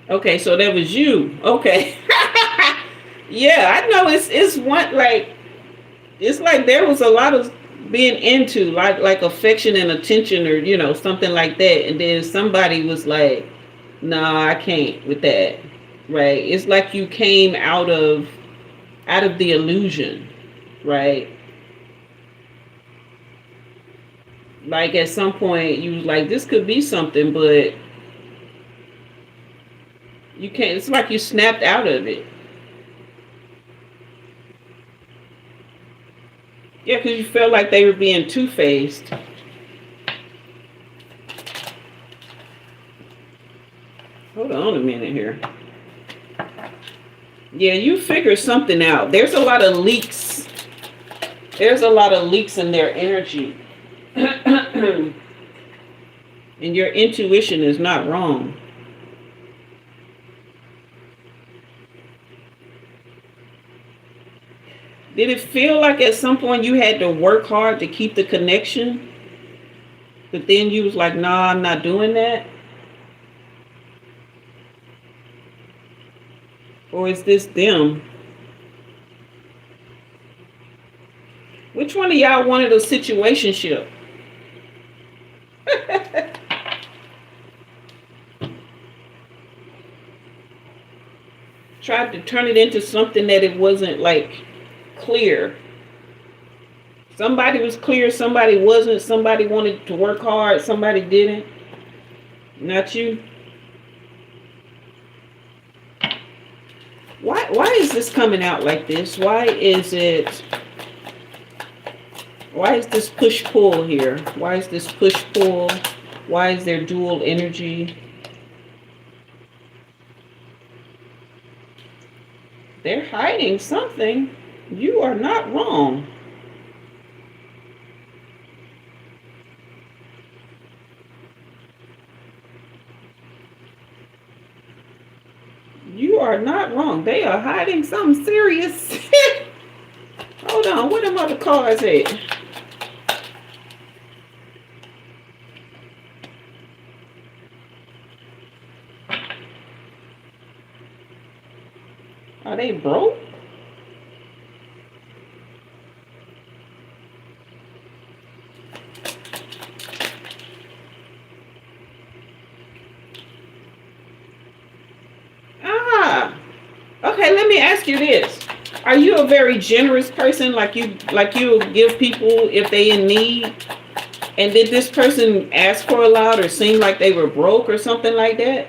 Speaker 1: okay, so that was you. Okay. Yeah, I know it's one like it's like there was a lot of being into like affection and attention, or something like that, and then somebody was like, nah, I can't with that. Right? It's like you came out of the illusion, right? Like at some point you was like, this could be something, but you can't. It's like you snapped out of it. Yeah, because you felt like they were being two-faced. Hold on a minute here. Yeah, you figure something out. There's a lot of leaks. There's a lot of leaks in their energy. And your intuition is not wrong. Did it feel like at some point you had to work hard to keep the connection? But then you was like, nah, I'm not doing that? Or is this them? Which one of y'all wanted a situationship? Tried to turn it into something that it wasn't like clear. Somebody was clear, somebody wasn't, somebody wanted to work hard, somebody didn't. Not you. Why is this coming out like this? Why is this push-pull here? Why is this push-pull? Why is there dual energy? They're hiding something. You are not wrong. You are not wrong. They are hiding something serious. Hold on. Where them other cards at? Are they broke? Okay, let me ask you this. Are you a very generous person? Like you give people if they in need? And did this person ask for a lot or seem like they were broke or something like that?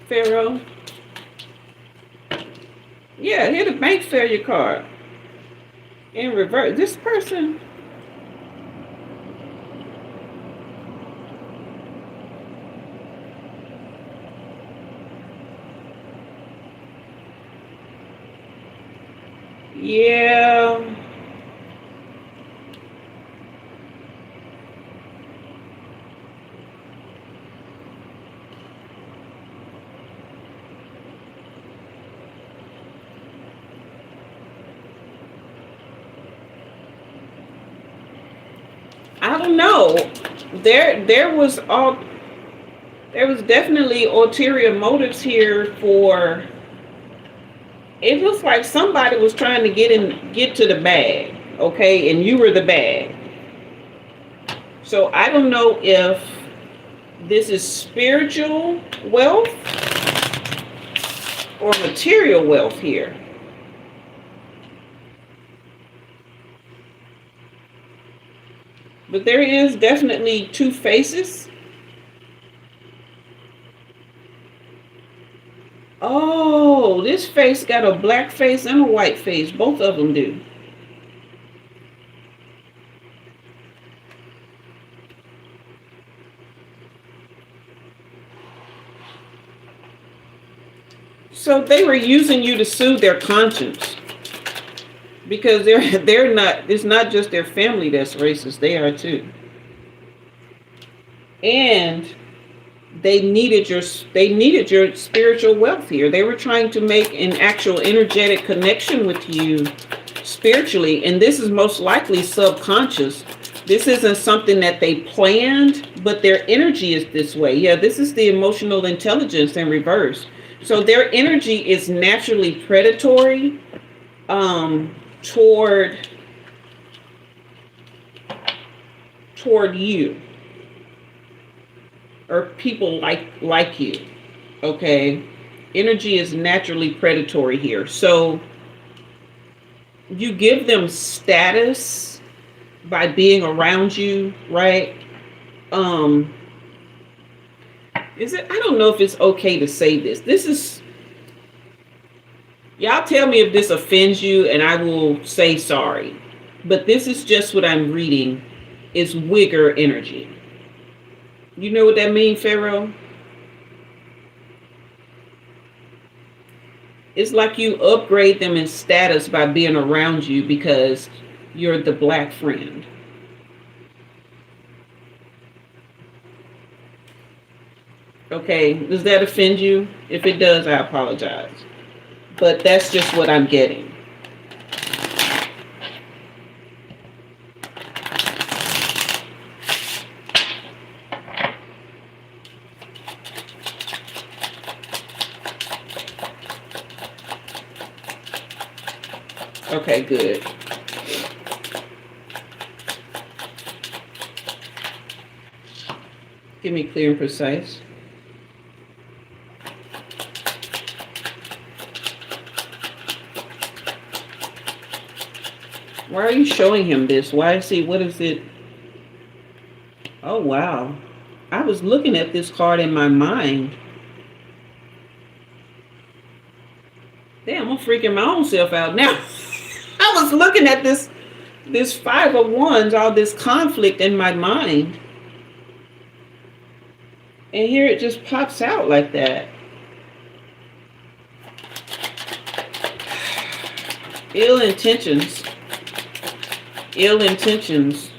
Speaker 1: Pharaoh? Yeah, hit a bank failure card. In reverse. This person. Yeah. I don't know. There was definitely ulterior motives here for. It looks like somebody was trying to get to the bag, okay, and you were the bag. So I don't know if this is spiritual wealth or material wealth here. But there is definitely two faces. Oh, this face got a black face and a white face. Both of them do. So they were using you to soothe their conscience. Because they're not, it's not just their family that's racist, they are too. And they needed your spiritual wealth here. They were trying to make an actual energetic connection with you spiritually, and this is most likely subconscious. This isn't something that they planned, but their energy is this way. Yeah, this is the emotional intelligence in reverse. So their energy is naturally predatory toward you or people like you. Okay, energy is naturally predatory here. So you give them status by being around you, right? Is it, I don't know if it's okay to say this. This is, Y'all tell me if this offends you and I will say sorry. But this is just what I'm reading. Is wigger energy. You know what that means, Pharaoh? It's like you upgrade them in status by being around you because you're the black friend. Okay, does that offend you? If it does, I apologize. But that's just what I'm getting. Okay, good. Give me clear and precise. Why are you showing him this? Why is he, what is it? Oh, wow. I was looking at this card in my mind. Damn, I'm freaking my own self out now. I was looking at this Five of Wands, all this conflict in my mind. And here it just pops out like that. Ill intentions. Ill intentions.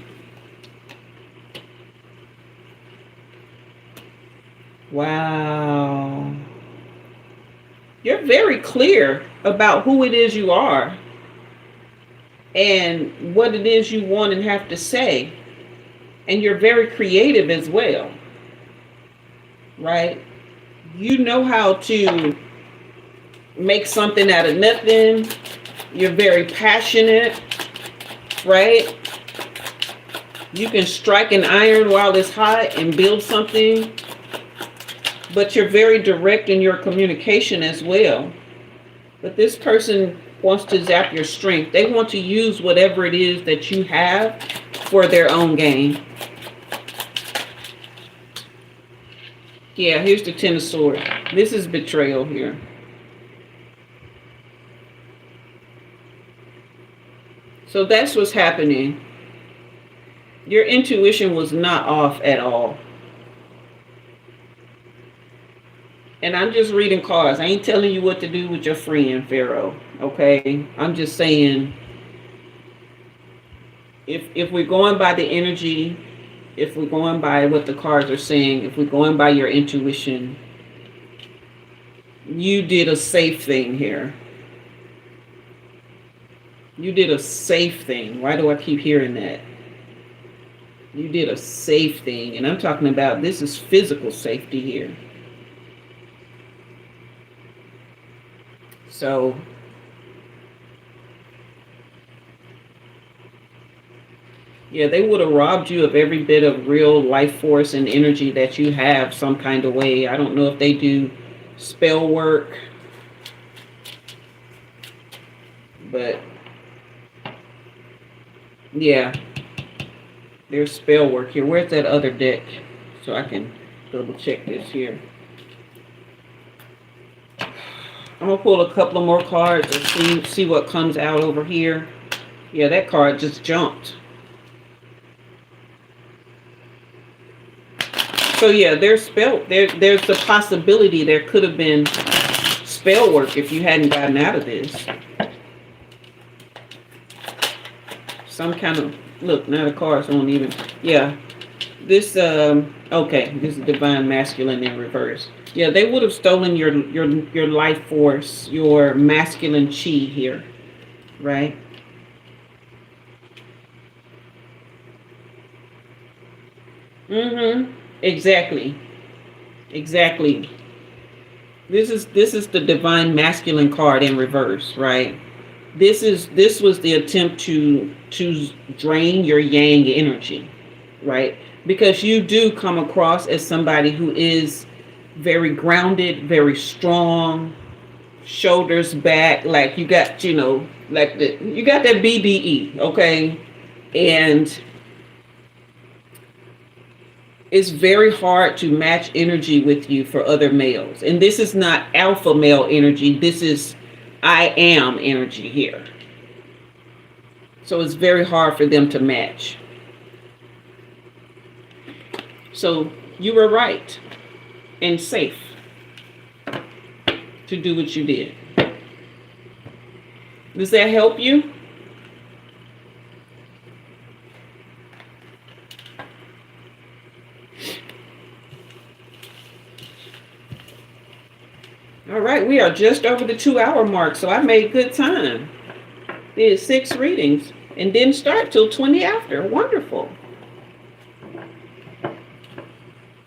Speaker 1: Wow. You're very clear about who it is you are and what it is you want and have to say. And you're very creative as well. Right? You know how to make something out of nothing. You're very passionate. Right? You can strike an iron while it's hot and build something. But you're very direct in your communication as well. But this person wants to zap your strength. They want to use whatever it is that you have for their own gain. Yeah, here's the Ten of Swords. This is betrayal here. So that's what's happening. Your intuition was not off at all. And I'm just reading cards. I ain't telling you what to do with your friend, Pharaoh. Okay? I'm just saying, if we're going by the energy, if we're going by what the cards are saying, if we're going by your intuition, you did a safe thing here. You did a safe thing. Why do I keep hearing that? You did a safe thing. And I'm talking about, this is physical safety here. So, yeah, they would have robbed you of every bit of real life force and energy that you have some kind of way. I don't know if they do spell work, but yeah, there's spell work here. Where's that other deck? So I can double check this here. I'm going to pull a couple of more cards and see what comes out over here. Yeah, that card just jumped. So yeah, there's the possibility there could have been spell work if you hadn't gotten out of this. Some kind of, look, now the cards won't even, yeah. This, okay, this is divine masculine in reverse. Yeah, they would have stolen your life force, your masculine chi here, right? Mm-hmm. Exactly. Exactly. This is the divine masculine card in reverse, right? This was the attempt to drain your yang energy, right? Because you do come across as somebody who is very grounded, very strong, shoulders back, like you got, like you got that BDE, okay? And it's very hard to match energy with you for other males. And this is not alpha male energy. This is I am energy here. So it's very hard for them to match. So you were right and safe to do what you did. Does that help you? All right, we are just over the 2-hour mark, so I made good time. Did 6 readings and didn't start till 20 after. Wonderful.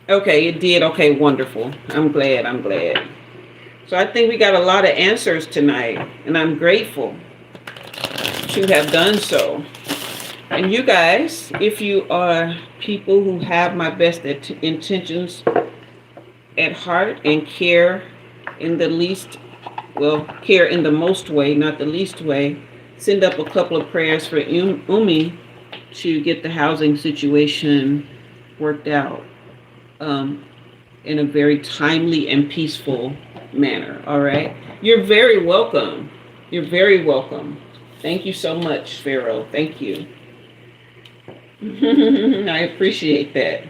Speaker 1: Okay, it did. Okay, wonderful. I'm glad. So I think we got a lot of answers tonight, and I'm grateful to have done so. And you guys, if you are people who have my best intentions at heart and care in the least, well, care in the most way, not the least way, send up a couple of prayers for Umi to get the housing situation worked out in a very timely and peaceful manner. All right. You're very welcome. You're very welcome. Thank you so much, Pharaoh. Thank you. I appreciate that.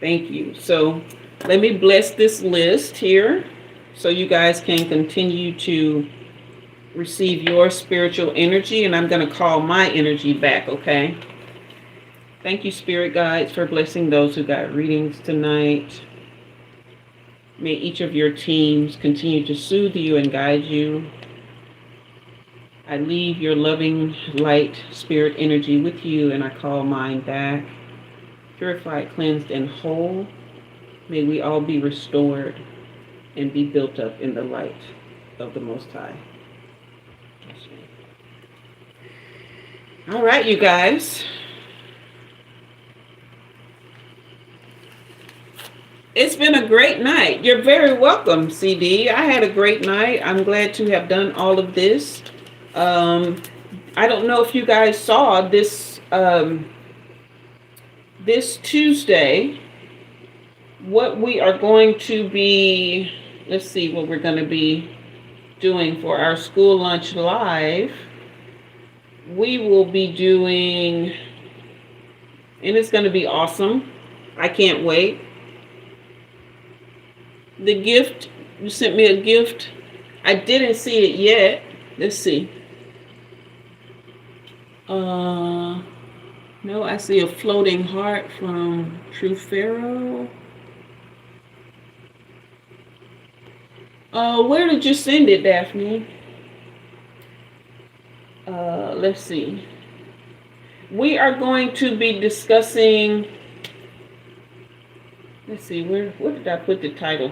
Speaker 1: Thank you. So let me bless this list here so you guys can continue to receive your spiritual energy, and I'm going to call my energy back, okay? Thank you, Spirit Guides, for blessing those who got readings tonight. May each of your teams continue to soothe you and guide you. I leave your loving light spirit energy with you, and I call mine back. Purified, cleansed, and whole. May we all be restored and be built up in the light of the Most High. All right, you guys. It's been a great night. You're very welcome, CD. I had a great night. I'm glad to have done all of this. I don't know if you guys saw this this Tuesday, what we are going to be, let's see what we're going to be doing for our school lunch live. We will be doing, and it's going to be awesome. I can't wait. The gift, you sent me a gift. I didn't see it yet. Let's see. No, I see a floating heart from True Pharaoh. Where did you send it, Daphne? Let's see. We are going to be discussing, let's see, where did I put the title?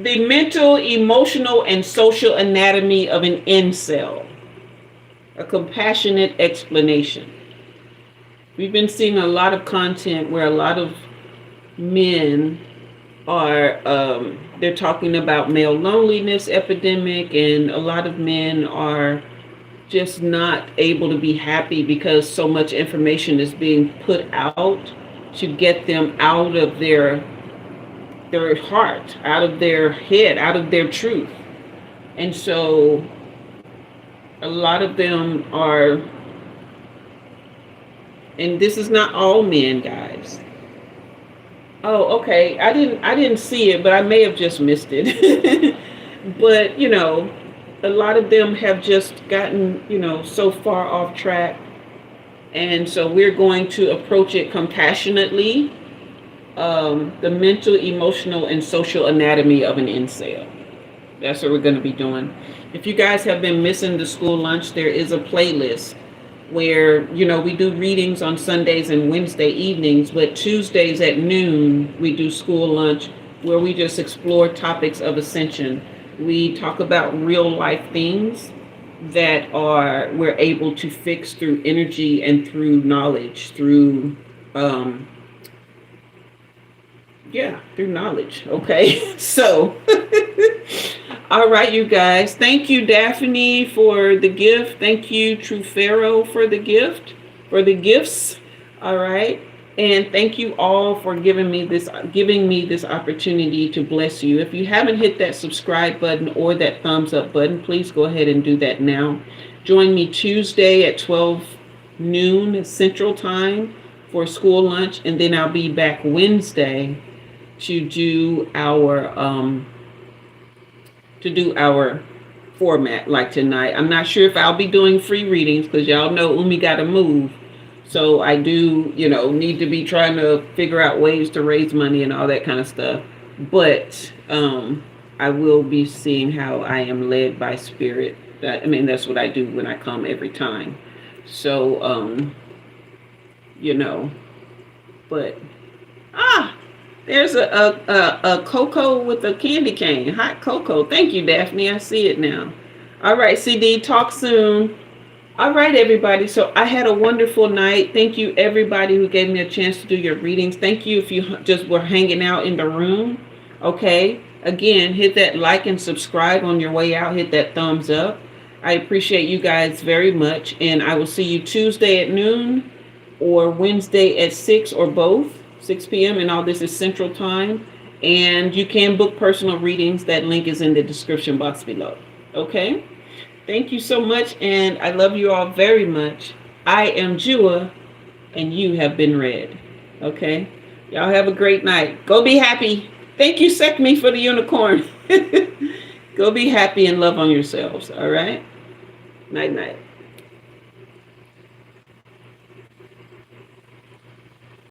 Speaker 1: The mental, emotional, and social anatomy of an incel. A compassionate explanation. We've been seeing a lot of content where a lot of men are, they're talking about male loneliness epidemic, and a lot of men are just not able to be happy because so much information is being put out to get them out of their heart, out of their head, out of their truth. And so a lot of them are, and this is not all men, guys. Oh, okay. I didn't see it, but I may have just missed it. But, you know, a lot of them have just gotten, you know, so far off track. And so we're going to approach it compassionately. The mental, emotional, and social anatomy of an incel. That's what we're going to be doing. If you guys have been missing the school lunch, there is a playlist where, you know, we do readings on Sundays and Wednesday evenings, but Tuesdays at noon, we do school lunch where we just explore topics of ascension. We talk about real life things that we're able to fix through energy and through knowledge, through knowledge. Okay. So, all right, you guys. Thank you, Daphne, for the gift. Thank you, True Pharaoh, for the gift, for the gifts. All right. And thank you all for giving me this opportunity to bless you. If you haven't hit that subscribe button or that thumbs up button, please go ahead and do that now. Join me Tuesday at 12 noon Central Time for school lunch, and then I'll be back Wednesday to do our format like tonight. I'm not sure if I'll be doing free readings because y'all know Umi got to move. So I do, need to be trying to figure out ways to raise money and all that kind of stuff. But I will be seeing how I am led by spirit. That's what I do when I come every time. So, but there's a cocoa with a candy cane, hot cocoa. Thank you, Daphne. I see it now. All right, CD, talk soon. All right, everybody. So I had a wonderful night. Thank you, everybody who gave me a chance to do your readings. Thank you if you just were hanging out in the room. Okay. Again, hit that like and subscribe on your way out. Hit that thumbs up. I appreciate you guys very much. And I will see you Tuesday at noon or Wednesday at 6 or both, 6 p.m. And all this is Central Time. And you can book personal readings. That link is in the description box below. Okay. Thank you so much, and I love you all very much. I am Jua, and you have been read. Okay? Y'all have a great night. Go be happy. Thank you, Sekmi, for the unicorn. Go be happy and love on yourselves. All right? Night, night.